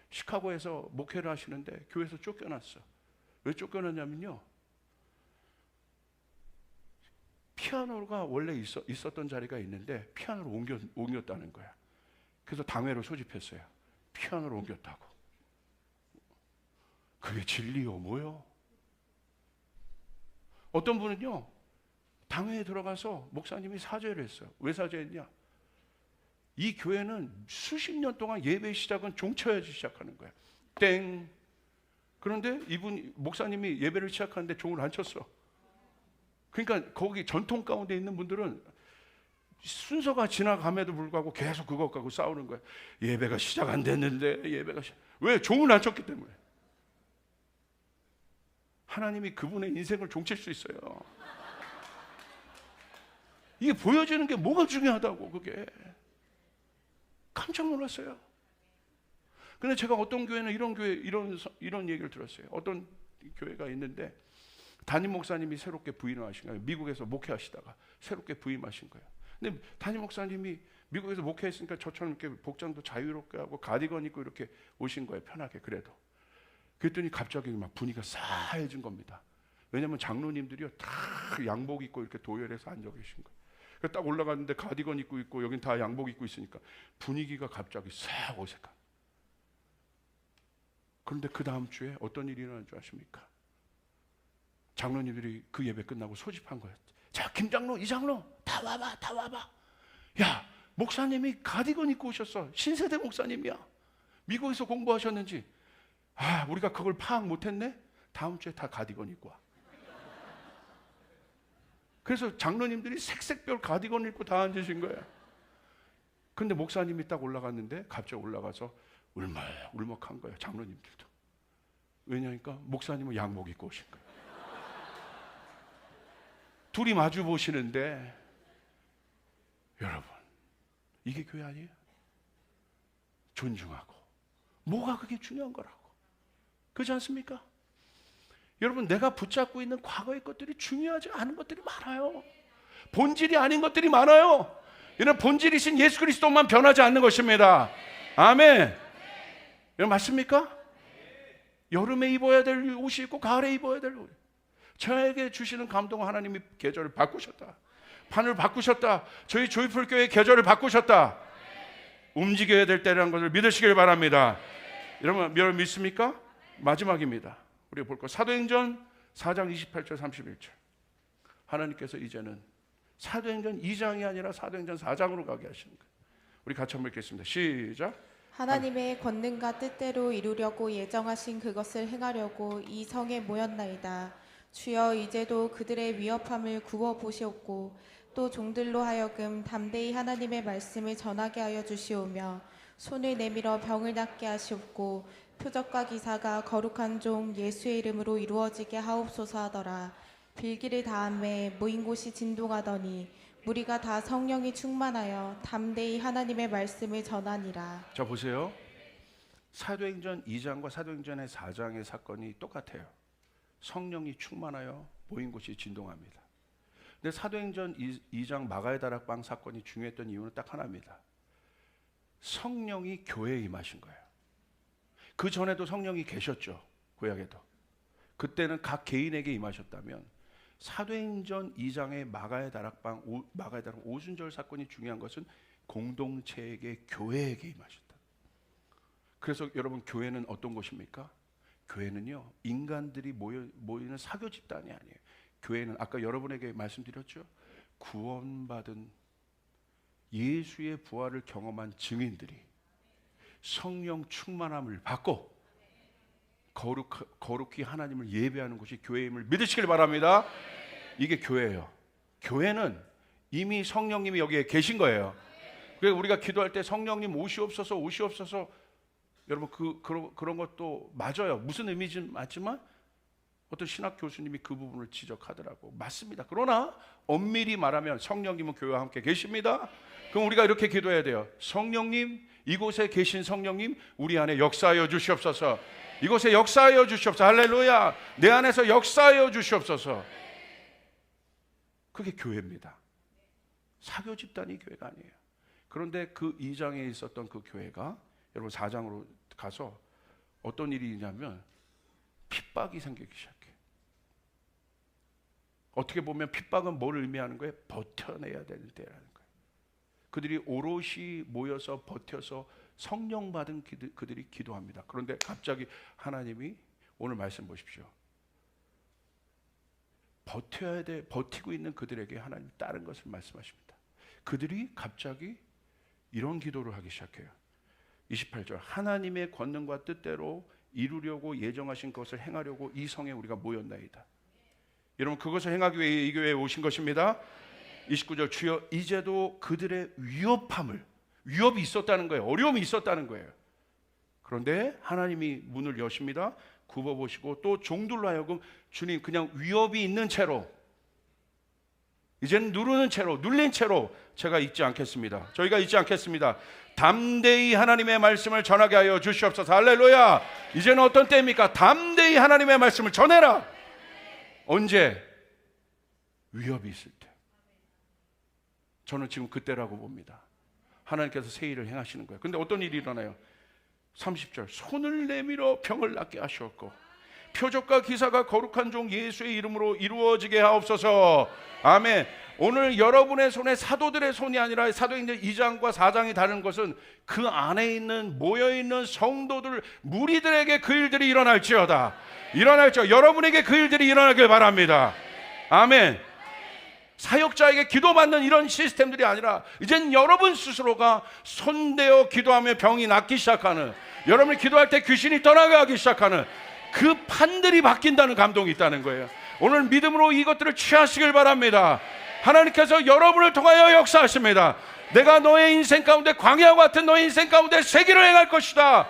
시카고에서 목회를 하시는데 교회에서 쫓겨났어. 왜 쫓겨났냐면요, 피아노가 원래 있었던 자리가 있는데 피아노를 옮겼다는 거야. 그래서 당회로 소집했어요. 피아노를 옮겼다고. 그게 진리요 뭐요? 어떤 분은요, 당회에 들어가서 목사님이 사죄를 했어요. 왜 사죄했냐? 이 교회는 수십 년 동안 예배 시작은 종쳐야지 시작하는 거야. 땡. 그런데 이분 목사님이 예배를 시작하는데 종을 안 쳤어. 그러니까 거기 전통 가운데 있는 분들은 순서가 지나감에도 불구하고 계속 그것 갖고 싸우는 거야. 예배가 시작 안 됐는데, 왜? 종을 안 쳤기 때문에. 하나님이 그분의 인생을 종칠 수 있어요. 이게 보여지는 게 뭐가 중요하다고. 그게 깜짝 놀랐어요. 근데 제가 어떤 교회는 이런 얘기를 들었어요. 어떤 교회가 있는데 담임 목사님이 새롭게 부임을 하신 거예요. 미국에서 목회하시다가 새롭게 부임하신 거예요. 근데 담임 목사님이 미국에서 목회했으니까 저처럼 이렇게 복장도 자유롭게 하고 가디건 입고 이렇게 오신 거예요. 편하게. 그래도 그랬더니 갑자기 막 분위기가 싸해진 겁니다. 왜냐하면 장로님들이요 다 양복 입고 이렇게 도열해서 앉아 계신 거예요. 그래서 딱 올라갔는데 가디건 입고 있고 여긴 다 양복 입고 있으니까 분위기가 갑자기 싹 어색한. 그런데 그 다음 주에 어떤 일이 일어난 줄 아십니까? 장로님들이 그 예배 끝나고 소집한 거예요. 자, 김장로, 이장로 다 와봐, 다 와봐. 야, 목사님이 가디건 입고 오셨어. 신세대 목사님이야. 미국에서 공부하셨는지. 아, 우리가 그걸 파악 못했네. 다음 주에 다 가디건 입고 와. 그래서 장로님들이 색색별 가디건 입고 다 앉으신 거예요. 근데 목사님이 딱 올라갔는데 갑자기 올라가서 울먹한 거예요. 장로님들도. 왜냐니까 목사님은 양복 입고 오신 거예요. 둘이 마주 보시는데, 여러분, 이게 교회 아니에요? 존중하고. 뭐가 그게 중요한 거라고. 그렇지 않습니까? 여러분, 내가 붙잡고 있는 과거의 것들이 중요하지 않은 것들이 많아요. 본질이 아닌 것들이 많아요. 이런 본질이신 예수 그리스도만 변하지 않는 것입니다. 아멘. 여러분, 맞습니까? 여름에 입어야 될 옷이 있고 가을에 입어야 될 옷. 저에게 주시는 감동은 하나님이 계절을 바꾸셨다. 판을 바꾸셨다. 저희 조이풀교회의 계절을 바꾸셨다. 움직여야 될 때라는 것을 믿으시길 바랍니다. 여러분 믿습니까? 마지막입니다. 우리가 볼 거 사도행전 4장 28절 31절. 하나님께서 이제는 사도행전 2장이 아니라 사도행전 4장으로 가게 하시는 거예요. 우리 같이 한번 읽겠습니다. 시작. 하나님의 권능과 뜻대로 이루려고 예정하신 그것을 행하려고 이 성에 모였나이다. 주여, 이제도 그들의 위협함을 구워 보시옵고 또 종들로 하여금 담대히 하나님의 말씀을 전하게 하여 주시오며 손을 내밀어 병을 낫게 하시옵고 표적과 기사가 거룩한 종 예수의 이름으로 이루어지게 하옵소서 하더라. 빌기를 다함에 모인 곳이 진동하더니 무리가 다 성령이 충만하여 담대히 하나님의 말씀을 전하니라. 자, 보세요. 사도행전 2장과 사도행전의 4장의 사건이 똑같아요. 성령이 충만하여 모인 곳이 진동합니다. 근데 사도행전 2장 마가의 다락방 사건이 중요했던 이유는 딱 하나입니다. 성령이 교회에 임하신 거예요. 그 전에도 성령이 계셨죠. 구약에도. 그때는 각 개인에게 임하셨다면 사도행전 2장의 마가의 다락방 오순절 사건이 중요한 것은 공동체에게 교회에게 임하셨다. 그래서 여러분, 교회는 어떤 곳입니까? 교회는요, 인간들이 모이는 사교 집단이 아니에요. 교회는 아까 여러분에게 말씀드렸죠. 구원받은 예수의 부활을 경험한 증인들이 성령 충만함을 받고 거룩히 하나님을 예배하는 곳이 교회임을 믿으시길 바랍니다. 이게 교회예요. 교회는 이미 성령님이 여기에 계신 거예요. 그래서 우리가 기도할 때 성령님 오시옵소서, 오시옵소서, 여러분 그런 것도 맞아요. 무슨 의미인지 맞지만 어떤 신학 교수님이 그 부분을 지적하더라고. 맞습니다. 그러나 엄밀히 말하면 성령님은 교회와 함께 계십니다. 그럼 우리가 이렇게 기도해야 돼요. 성령님, 이곳에 계신 성령님, 우리 안에 역사하여 주시옵소서. 이곳에 역사하여 주시옵소서. 할렐루야. 내 안에서 역사하여 주시옵소서. 그게 교회입니다. 사교 집단이 교회가 아니에요. 그런데 그 2장에 있었던 그 교회가 여러분 4장으로 가서 어떤 일이 있냐면 핍박이 생기기 시작해. 어떻게 보면 핍박은 뭘 의미하는 거예요? 버텨내야 되는 때라는 거예요. 그들이 오롯이 모여서 버텨서 성령 받은 그들이 기도합니다. 그런데 갑자기 하나님이 오늘 말씀 보십시오. 버텨야 돼, 버티고 있는 그들에게 하나님 다른 것을 말씀하십니다. 그들이 갑자기 이런 기도를 하기 시작해요. 28절, 하나님의 권능과 뜻대로 이루려고 예정하신 것을 행하려고 이 성에 우리가 모였나이다. 여러분, 그것을 행하기 위해 이 교회에 오신 것입니다. 29절, 주여 이제도 그들의 위협이 있었다는 거예요. 어려움이 있었다는 거예요. 그런데 하나님이 문을 여십니다. 굽어보시고 또 종들로 하여금 주님, 그냥 위협이 있는 채로, 이제는 누르는 채로, 눌린 채로 제가 있지 않겠습니다. 저희가 있지 않겠습니다. 담대히 하나님의 말씀을 전하게 하여 주시옵소서. 할렐루야. 이제는 어떤 때입니까? 담대히 하나님의 말씀을 전해라. 언제? 위협이 있을 때. 저는 지금 그때라고 봅니다. 하나님께서 새 일을 행하시는 거예요. 근데 어떤 일이 일어나요? 30절, 손을 내밀어 병을 낫게 하셨고 표적과 기사가 거룩한 종 예수의 이름으로 이루어지게 하옵소서. 아멘. 오늘 여러분의 손에 사도들의 손이 아니라 사도행전 2장과 4장이 다른 것은 그 안에 있는 모여있는 성도들, 무리들에게 그 일들이 일어날지어다. 일어날지어다. 여러분에게 그 일들이 일어나길 바랍니다. 아멘. 사역자에게 기도받는 이런 시스템들이 아니라 이젠 여러분 스스로가 손대어 기도하며 병이 낫기 시작하는, 여러분이 기도할 때 귀신이 떠나가기 시작하는 그 판들이 바뀐다는 감동이 있다는 거예요. 오늘 믿음으로 이것들을 취하시길 바랍니다. 하나님께서 여러분을 통하여 역사하십니다. 내가 너의 인생 가운데, 광야 같은 너의 인생 가운데 세기를 행할 것이다.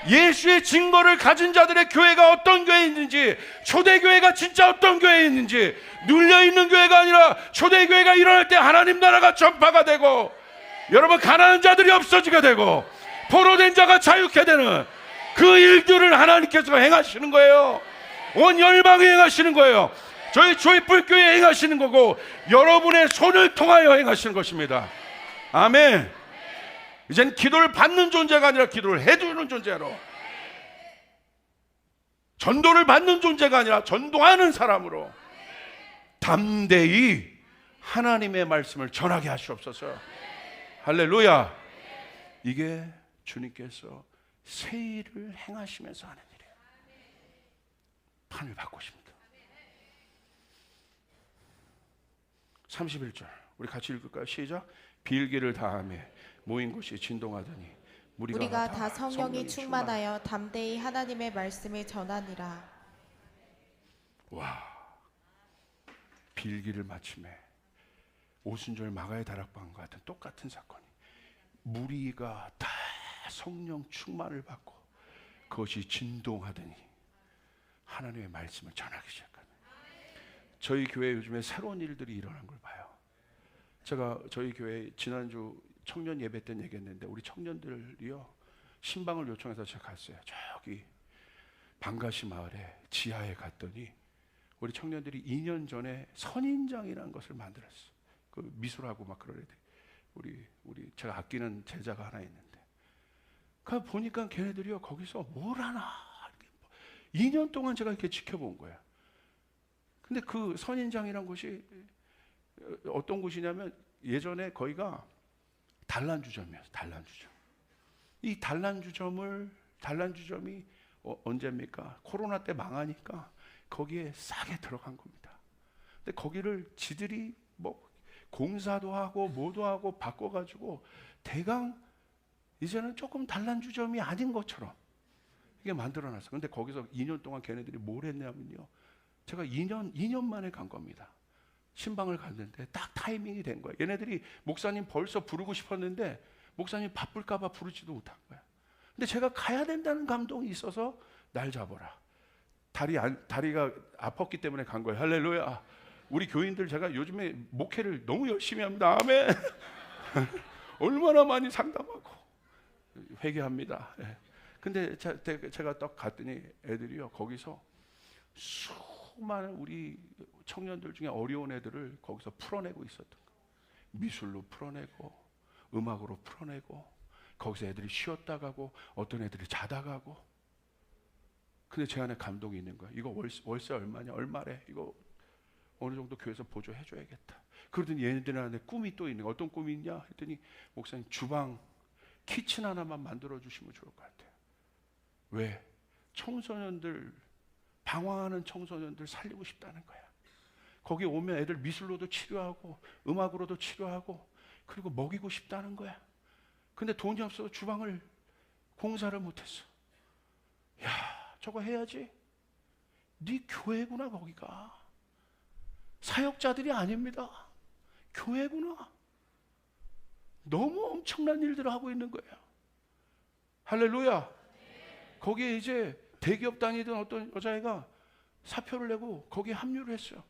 예수의 증거를 가진 자들의 교회가 어떤 교회인지, 초대교회가 진짜 어떤 교회인지, 눌려있는 교회가 아니라 초대교회가 일어날 때 하나님 나라가 전파가 되고, 여러분 가난한 자들이 없어지게 되고 포로된 자가 자유케 되는 그 일들을 하나님께서 행하시는 거예요. 온 열방에 행하시는 거예요. 저희 조이풀교회에 행하시는 거고 여러분의 손을 통하여 행하시는 것입니다. 아멘. 이젠 기도를 받는 존재가 아니라 기도를 해주는 존재로, 전도를 받는 존재가 아니라 전도하는 사람으로 담대히 하나님의 말씀을 전하게 하시옵소서. 할렐루야. 이게 주님께서 새 일을 행하시면서 하는 일이에요. 판을 바꾸십니다. 31절 우리 같이 읽을까요? 시작. 빌기를 다하며 모인 곳이 진동하더니 우리가 다 성령이 충만하여 담대히 하나님의 말씀을 전하니라. 와, 빌기를 마침에 오순절 마가의 다락방과 같은 똑같은 사건이, 무리가 다 성령 충만을 받고 그것이 진동하더니 하나님의 말씀을 전하기 시작하는, 저희 교회 요즘에 새로운 일들이 일어난 걸 봐요. 제가 저희 교회 지난주 청년 예배 때 얘기했는데 우리 청년들이요 신방을 요청해서 제가 갔어요. 저기 방가시 마을에 지하에 갔더니 우리 청년들이 2년 전에 선인장이라는 것을 만들었어요. 그 미술하고 막 그러래. 우리 제가 아끼는 제자가 하나 있는데 그 보니까 걔네들이요 거기서 뭘 하나 2년 동안 제가 이렇게 지켜본 거예요. 근데 그 선인장이란 곳이 어떤 곳이냐면 예전에 거기가 단란주점이었어요. 단란주점. 이 단란주점이 언제입니까? 코로나 때 망하니까 거기에 싸게 들어간 겁니다. 근데 거기를 지들이 뭐 공사도 하고 뭐도 하고 바꿔가지고 대강 이제는 조금 단란주점이 아닌 것처럼 이게 만들어놨어요. 근데 거기서 2년 동안 걔네들이 뭘 했냐면요. 제가 2년 만에 간 겁니다. 신방을 갔는데 딱 타이밍이 된 거예요. 얘네들이 목사님 벌써 부르고 싶었는데 목사님 바쁠까봐 부르지도 못한 거야. 근데 제가 가야 된다는 감동이 있어서 날 잡아라. 다리가 아팠기 때문에 간 거예요. 할렐루야. 우리 교인들 제가 요즘에 목회를 너무 열심히 합니다. 아멘. 얼마나 많이 상담하고 회개합니다. 예. 근데 제가 딱 갔더니 애들이요 거기서 수많은 우리 청년들 중에 어려운 애들을 거기서 풀어내고 있었던 거예요. 미술로 풀어내고 음악으로 풀어내고 거기서 애들이 쉬었다 가고 어떤 애들이 자다 가고. 근데 제 안에 감동이 있는 거예요. 이거 월세 얼마냐? 얼마래? 이거 어느 정도 교회에서 보조해 줘야겠다. 그러더니 얘네들 안에 꿈이 또 있는 거예요. 어떤 꿈이 있냐 했더니 목사님 주방 키친 하나만 만들어 주시면 좋을 것 같아요. 왜? 청소년들 방황하는 청소년들 살리고 싶다는 거야. 거기 오면 애들 미술로도 치료하고 음악으로도 치료하고 그리고 먹이고 싶다는 거야. 근데 돈이 없어서 주방을 공사를 못했어. 야, 저거 해야지. 네 교회구나. 거기가 사역자들이 아닙니다. 교회구나. 너무 엄청난 일들을 하고 있는 거예요. 할렐루야. 거기에 이제 대기업 다니던 어떤 여자애가 사표를 내고 거기에 합류를 했어요.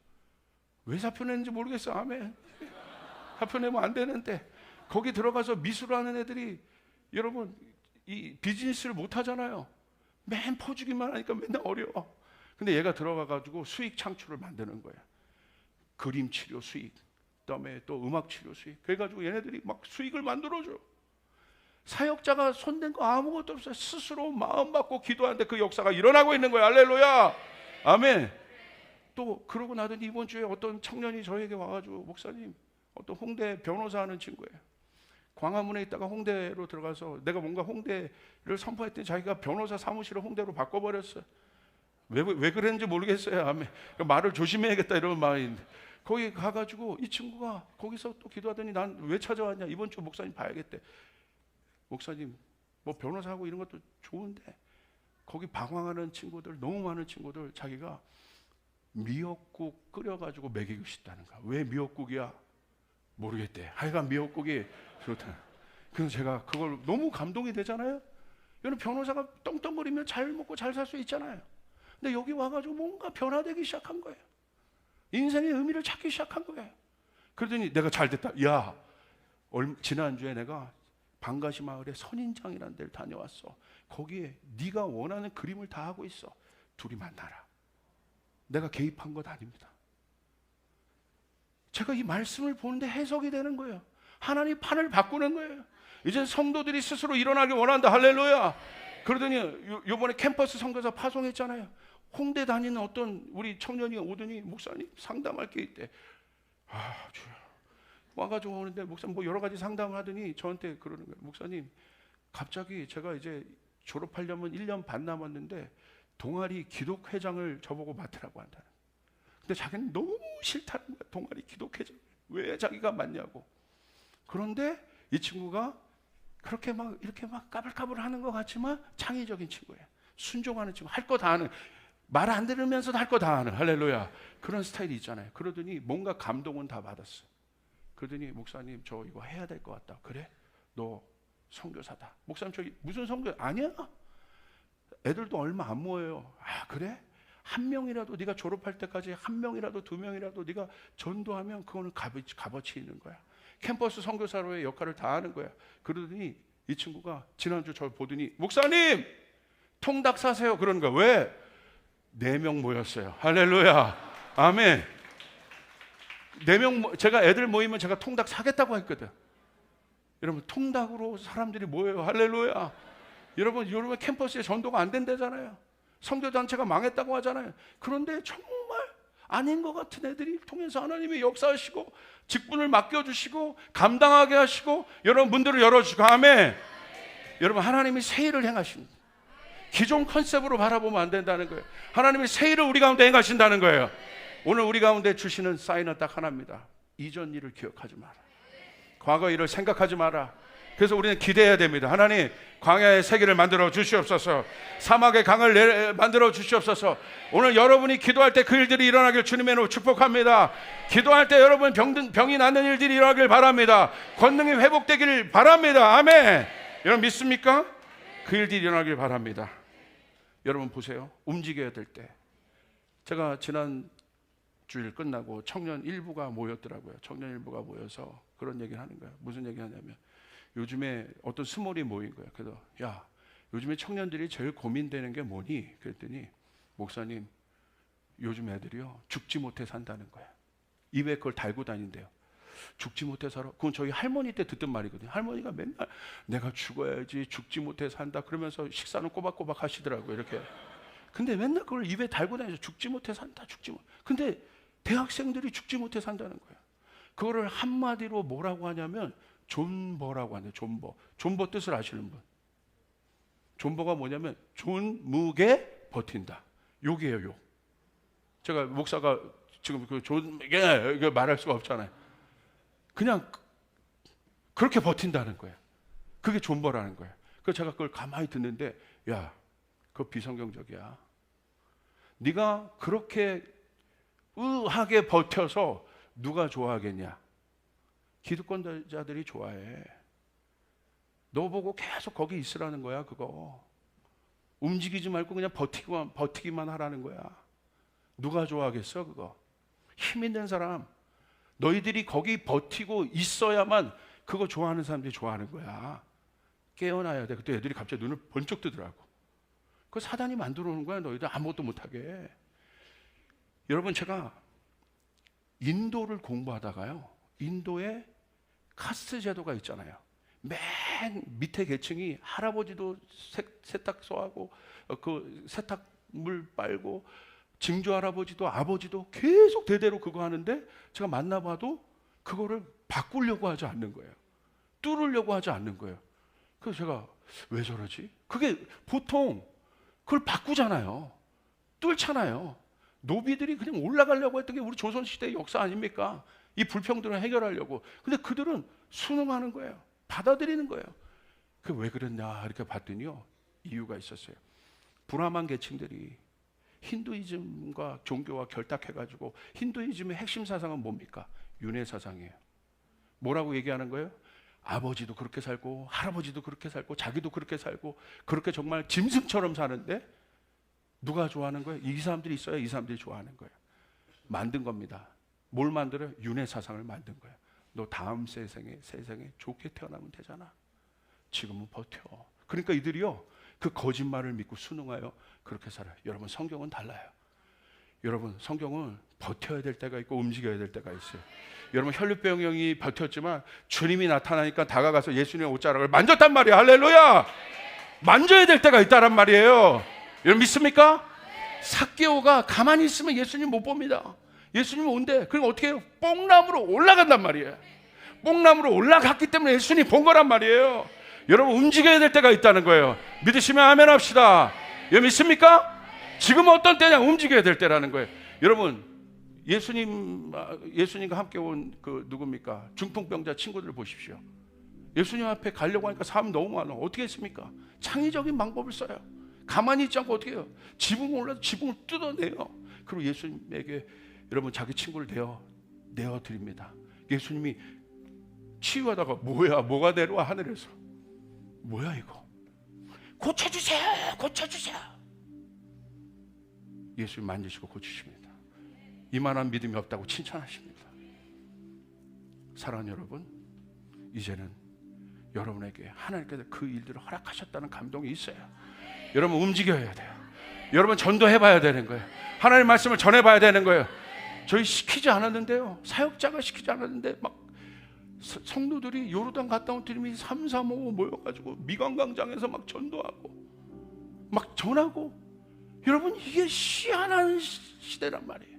왜 사표 냈는지 모르겠어. 아멘. 사표 내면 안 되는데 거기 들어가서 미술하는 애들이 여러분 이 비즈니스를 못 하잖아요. 맨 퍼주기만 하니까 맨날 어려워. 근데 얘가 들어가가지고 수익 창출을 만드는 거야. 그림 치료 수익, 그다음에 또 음악 치료 수익. 그래가지고 얘네들이 막 수익을 만들어줘. 사역자가 손댄 거 아무것도 없어요. 스스로 마음 받고 기도하는데 그 역사가 일어나고 있는 거예요. 할렐루야. 아멘. 또 그러고 나더니 이번 주에 어떤 청년이 저에게 와가지고 목사님, 어떤 홍대 변호사 하는 친구예요. 광화문에 있다가 홍대로 들어가서 내가 뭔가 홍대를 선포했더니 자기가 변호사 사무실을 홍대로 바꿔버렸어요. 왜 그랬는지 모르겠어요. 아멘. 말을 조심해야겠다 이런 마음인데 거기 가가지고 이 친구가 거기서 또 기도하더니 난 왜 찾아왔냐, 이번 주 목사님 봐야겠대. 목사님 뭐 변호사하고 이런 것도 좋은데 거기 방황하는 친구들, 너무 많은 친구들 자기가 미역국 끓여가지고 먹이고 싶다는 거야. 왜 미역국이야? 모르겠대. 하여간 미역국이 좋다. 그래서 제가 그걸 너무 감동이 되잖아요. 여러분 변호사가 떵떵거리면 잘 먹고 잘 살 수 있잖아요. 근데 여기 와가지고 뭔가 변화되기 시작한 거예요. 인생의 의미를 찾기 시작한 거예요. 그러더니 내가 잘 됐다. 야, 지난주에 내가 방가시 마을에 선인장이라는 데를 다녀왔어. 거기에 네가 원하는 그림을 다 하고 있어. 둘이 만나라. 내가 개입한 것 아닙니다. 제가 이 말씀을 보는데 해석이 되는 거예요. 하나님 판을 바꾸는 거예요. 이제 성도들이 스스로 일어나길 원한다. 할렐루야. 그러더니 요번에 캠퍼스 선교사 파송했잖아요. 홍대 다니는 어떤 우리 청년이 오더니 목사님 상담할 게 있대. 주여. 와가지고 오는데 목사님 뭐 여러 가지 상담을 하더니 저한테 그러는 거예요. 목사님 갑자기 제가 이제 졸업하려면 1년 반 남았는데 동아리 기독회장을 저보고 맡으라고 한다는 거예요. 근데 자기는 너무 싫다는 거야. 동아리 기독회장 왜 자기가 맡냐고. 그런데 이 친구가 그렇게 막 이렇게 막 까불까불 하는 것 같지만 창의적인 친구예요. 순종하는 친구, 할 거 다 하는, 말 안 들으면서도 할 거 다 하는, 할렐루야, 그런 스타일이 있잖아요. 그러더니 뭔가 감동은 다 받았어. 그러더니 목사님 저 이거 해야 될 것 같다. 그래? 너 선교사다. 목사님 저기 무슨 선교? 아니야. 애들도 얼마 안 모여요. 아 그래? 한 명이라도 네가 졸업할 때까지 한 명이라도 두 명이라도 네가 전도하면 그거는 값어치 있는 거야. 캠퍼스 선교사로의 역할을 다 하는 거야. 그러더니 이 친구가 지난주 저를 보더니 목사님 통닭 사세요. 그러는 거야. 왜? 4명 모였어요. 할렐루야. 아멘. 4명 제가 애들 모이면 제가 통닭 사겠다고 했거든. 여러분 통닭으로 사람들이 모여요. 할렐루야. 여러분 캠퍼스에 전도가 안 된다잖아요. 선교단체가 망했다고 하잖아요. 그런데 정말 아닌 것 같은 애들이 통해서 하나님이 역사하시고 직분을 맡겨주시고 감당하게 하시고 여러분 문들을 열어주고, 아멘. 여러분 하나님이 새 일을 행하십니다. 기존 컨셉으로 바라보면 안 된다는 거예요. 하나님이 새 일을 우리 가운데 행하신다는 거예요. 오늘 우리 가운데 주시는 사인은 딱 하나입니다. 이전 일을 기억하지 마라. 과거 일을 생각하지 마라. 그래서 우리는 기대해야 됩니다. 하나님, 광야의 세계를 만들어 주시옵소서. 사막의 강을 만들어 주시옵소서. 오늘 여러분이 기도할 때 그 일들이 일어나길 주님의 이름으로 축복합니다. 기도할 때 여러분 병이 낫는 일들이 일어나길 바랍니다. 권능이 회복되길 바랍니다. 아멘. 여러분 믿습니까? 그 일들이 일어나길 바랍니다. 여러분 보세요. 움직여야 될 때, 제가 지난 주일 끝나고 청년 일부가 모였더라고요. 청년 일부가 모여서 그런 얘기를 하는 거예요. 무슨 얘기 하냐면, 요즘에 어떤 스몰이 모인 거예요. 그래서 야, 요즘에 청년들이 제일 고민되는 게 뭐니? 그랬더니 목사님, 요즘 애들이요 죽지 못해 산다는 거예요. 입에 그걸 달고 다닌대요. 죽지 못해 살아. 그건 저희 할머니 때 듣던 말이거든요. 할머니가 맨날 내가 죽어야지, 죽지 못해 산다 그러면서 식사는 꼬박꼬박 하시더라고요. 이렇게. 근데 맨날 그걸 입에 달고 다니죠. 죽지 못해 산다, 죽지 못. 근데 대학생들이 죽지 못해 산다는 거예요. 그거를 한마디로 뭐라고 하냐면 존버라고 하네요. 존버. 존버 뜻을 아시는 분? 존버가 뭐냐면 존무게 버틴다. 욕이에요, 욕. 제가 목사가 지금 그 이게 말할 수가 없잖아요. 그냥 그렇게 버틴다는 거예요. 그게 존버라는 거예요. 그래서 제가 그걸 가만히 듣는데, 야, 그거 비성경적이야. 네가 그렇게 의하게 버텨서 누가 좋아하겠냐? 기득권자들이 좋아해. 너 보고 계속 거기 있으라는 거야. 그거 움직이지 말고 그냥 버티기만 하라는 거야. 누가 좋아하겠어? 그거 힘 있는 사람, 너희들이 거기 버티고 있어야만 그거 좋아하는 사람들이 좋아하는 거야. 깨어나야 돼. 그때 애들이 갑자기 눈을 번쩍 뜨더라고. 그 사단이 만들어 놓은 거야. 너희들 아무것도 못하게. 여러분, 제가 인도를 공부하다가요, 인도에 카스트 제도가 있잖아요. 맨 밑에 계층이 할아버지도 세탁소하고 그 세탁물 빨고, 증조 할아버지도 아버지도 계속 대대로 그거 하는데, 제가 만나봐도 그거를 바꾸려고 하지 않는 거예요. 뚫으려고 하지 않는 거예요. 그래서 제가 왜 저러지? 그게 보통 그걸 바꾸잖아요. 뚫잖아요. 노비들이 그냥 올라가려고 했던 게 우리 조선시대의 역사 아닙니까? 이 불평등을 해결하려고. 근데 그들은 순응하는 거예요. 받아들이는 거예요. 그 왜 그랬냐 이렇게 봤더니요, 이유가 있었어요. 브라만 계층들이 힌두이즘과 종교와 결탁해가지고, 힌두이즘의 핵심 사상은 뭡니까? 윤회 사상이에요. 뭐라고 얘기하는 거예요? 아버지도 그렇게 살고 할아버지도 그렇게 살고 자기도 그렇게 살고, 그렇게 정말 짐승처럼 사는데 누가 좋아하는 거예요? 이 사람들이 있어야 이 사람들이 좋아하는 거예요. 만든 겁니다. 뭘 만들어요? 윤회 사상을 만든 거예요. 너 다음 세상에 좋게 태어나면 되잖아. 지금은 버텨. 그러니까 이들이요, 그 거짓말을 믿고 순응하여 그렇게 살아요. 여러분, 성경은 달라요. 여러분, 성경은 버텨야 될 때가 있고 움직여야 될 때가 있어요. 여러분, 혈류병 형이 버텼지만 주님이 나타나니까 다가가서 예수님의 옷자락을 만졌단 말이에요. 할렐루야. 만져야 될 때가 있다란 말이에요. 여러분 믿습니까? 삭개오가 가만히 있으면 예수님 못 봅니다. 예수님 온대. 그럼 어떻게 해요? 뽕나무로 올라간단 말이에요. 뽕나무로 올라갔기 때문에 예수님 본 거란 말이에요. 여러분, 움직여야 될 때가 있다는 거예요. 믿으시면 아멘 합시다. 여러분 믿습니까? 지금 어떤 때냐? 움직여야 될 때라는 거예요. 여러분, 예수님과 함께 온 그 누굽니까? 중풍병자 친구들 보십시오. 예수님 앞에 가려고 하니까 사람 너무 많아. 어떻게 했습니까? 창의적인 방법을 써요. 가만히 있지 않고 어떻게 해요? 지붕 올라서 지붕을 뜯어내요. 그리고 예수님에게 여러분 자기 친구를 내어 드립니다. 예수님이 치유하다가 뭐가 내려와 하늘에서. 뭐야 이거? 고쳐주세요. 고쳐주세요. 예수님 만지시고 고치십니다. 이만한 믿음이 없다고 칭찬하십니다. 사랑하는 여러분, 이제는 여러분에게 하나님께서 그 일들을 허락하셨다는 감동이 있어요. 여러분 움직여야 돼요. 여러분 전도해봐야 되는 거예요. 하나님 말씀을 전해봐야 되는 거예요. 저희 시키지 않았는데요, 사역자가 시키지 않았는데 막 성도들이 요르단 갔다 온 팀이 3, 4, 5 모여가지고 미관광장에서 막 전도하고 막 전하고, 여러분 이게 희한한 시대란 말이에요.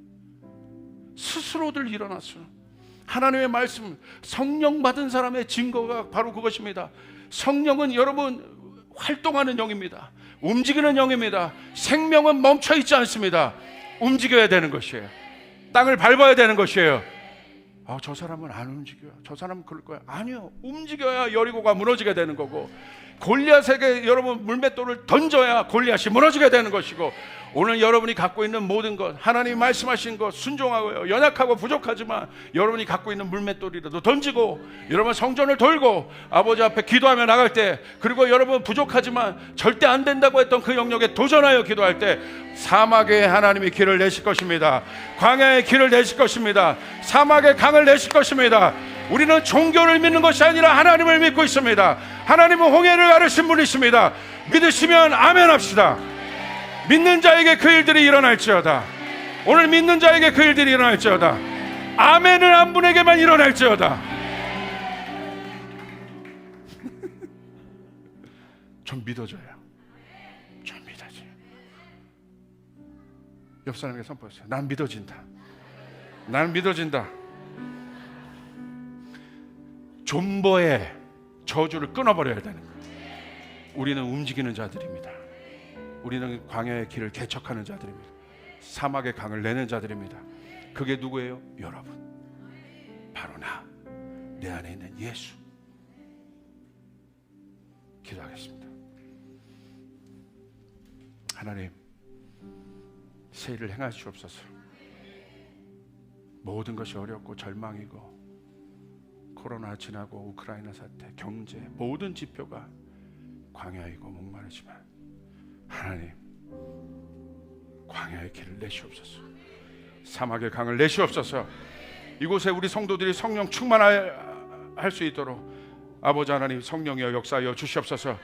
스스로들 일어났어요. 하나님의 말씀, 성령 받은 사람의 증거가 바로 그것입니다. 성령은 여러분 활동하는 영입니다. 움직이는 영입니다. 생명은 멈춰 있지 않습니다. 움직여야 되는 것이에요. 땅을 밟아야 되는 것이에요. 저 사람은 안 움직여요. 저 사람은 그럴 거야. 아니요. 움직여야 여리고가 무너지게 되는 거고, 골리앗에게 여러분 물맷돌을 던져야 골리앗이 무너지게 되는 것이고, 오늘 여러분이 갖고 있는 모든 것, 하나님이 말씀하신 것 순종하고요, 연약하고 부족하지만 여러분이 갖고 있는 물맷돌이라도 던지고, 여러분 성전을 돌고 아버지 앞에 기도하며 나갈 때, 그리고 여러분 부족하지만 절대 안 된다고 했던 그 영역에 도전하여 기도할 때 사막에 하나님이 길을 내실 것입니다. 광야에 길을 내실 것입니다. 사막에 강을 내실 것입니다. 우리는 종교를 믿는 것이 아니라 하나님을 믿고 있습니다. 하나님은 홍해를 가르신 분이십니다. 믿으시면 아멘 합시다. 믿는 자에게 그 일들이 일어날지어다. 오늘 믿는 자에게 그 일들이 일어날지어다. 아멘은 한 분에게만 일어날지어다. 좀 믿어줘요. 좀 믿어줘요. 옆 사람에게 선포했어요. 난 믿어진다. 난 믿어진다. 존버의 저주를 끊어버려야 되는 거예요. 우리는 움직이는 자들입니다. 우리는 광야의 길을 개척하는 자들입니다. 사막의 강을 내는 자들입니다. 그게 누구예요? 여러분. 바로 나, 내 안에 있는 예수. 기도하겠습니다. 하나님, 새 일을 행하시옵소서. 모든 것이 어렵고 절망이고, 코로나 지나고 우크라이나 사태, 경제, 모든 지표가 광야이고 목마르지만 하나님, 광야의 길을 내시옵소서. 사막의 강을 내시옵소서. 이곳에 우리 성도들이 성령 충만할 수 있도록 아버지 하나님, 성령이여 역사하여 주시옵소서.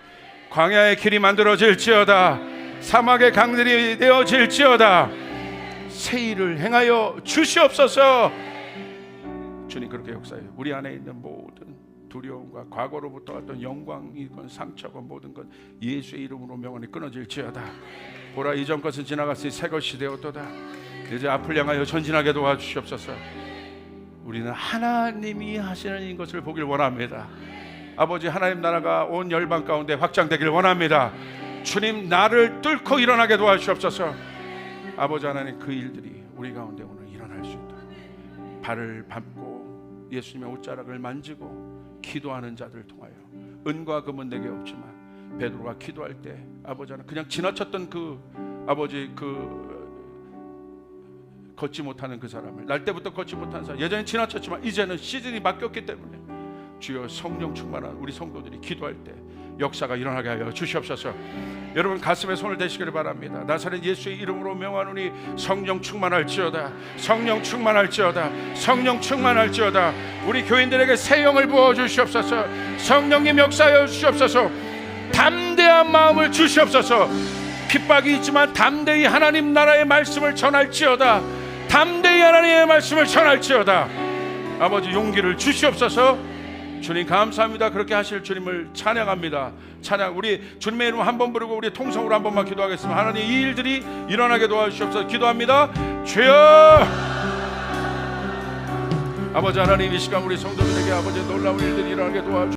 광야의 길이 만들어질지어다. 사막의 강들이 되어질지어다. 새 일을 행하여 주시옵소서. 주님, 그렇게 역사해요. 우리 안에 있는 모든 두려움과 과거로부터 왔던 영광이건 상처건 모든 것 예수의 이름으로 명언이 끊어질지어다. 보라, 이전 것은 지나갔으니 새 것이 되었도다. 이제 앞을 향하여 전진하게 도와주시옵소서. 우리는 하나님이 하시는 것을 보길 원합니다. 아버지, 하나님 나라가 온 열방 가운데 확장되길 원합니다. 주님, 나를 뚫고 일어나게 도와주시옵소서. 아버지 하나님, 그 일들이 우리 가운데 오늘 일어날 수 있도록 발을 밟고 예수님의 옷자락을 만지고 기도하는 자들을 통하여, 은과 금은 내게 없지만 베드로가 기도할 때 아버지 하나님, 그냥 지나쳤던 그 아버지 걷지 못하는 그 사람을, 날 때부터 걷지 못한 사람, 예전에 지나쳤지만 이제는 시즌이 바뀌었기 때문에 주여 성령 충만한 우리 성도들이 기도할 때 역사가 일어나게 하여 주시옵소서. 여러분 가슴에 손을 대시기를 바랍니다. 나사렛 예수의 이름으로 명하노니 성령 충만할지어다. 성령 충만할지어다. 성령 충만할지어다. 우리 교인들에게 새 영을 부어 주시옵소서. 성령님 역사하여 주시옵소서. 담대한 마음을 주시옵소서. 핍박이 있지만 담대히 하나님 나라의 말씀을 전할지어다. 담대히 하나님의 말씀을 전할지어다. 아버지, 용기를 주시옵소서. 주님 감사합니다. 그렇게 하실 주님을 찬양합니다. 찬양. 우리 주님의 이름 한 번 부르고 우리 통성으로 한 번만 기도하겠습니다. 하나님, 이 일들이 일어나게 도와주시옵소서. 기도합니다. 주여. 아버지 하나님, 이 시간 우리 성도들에게 아버지 놀라운 일들이 일어나게 도와주시옵소서.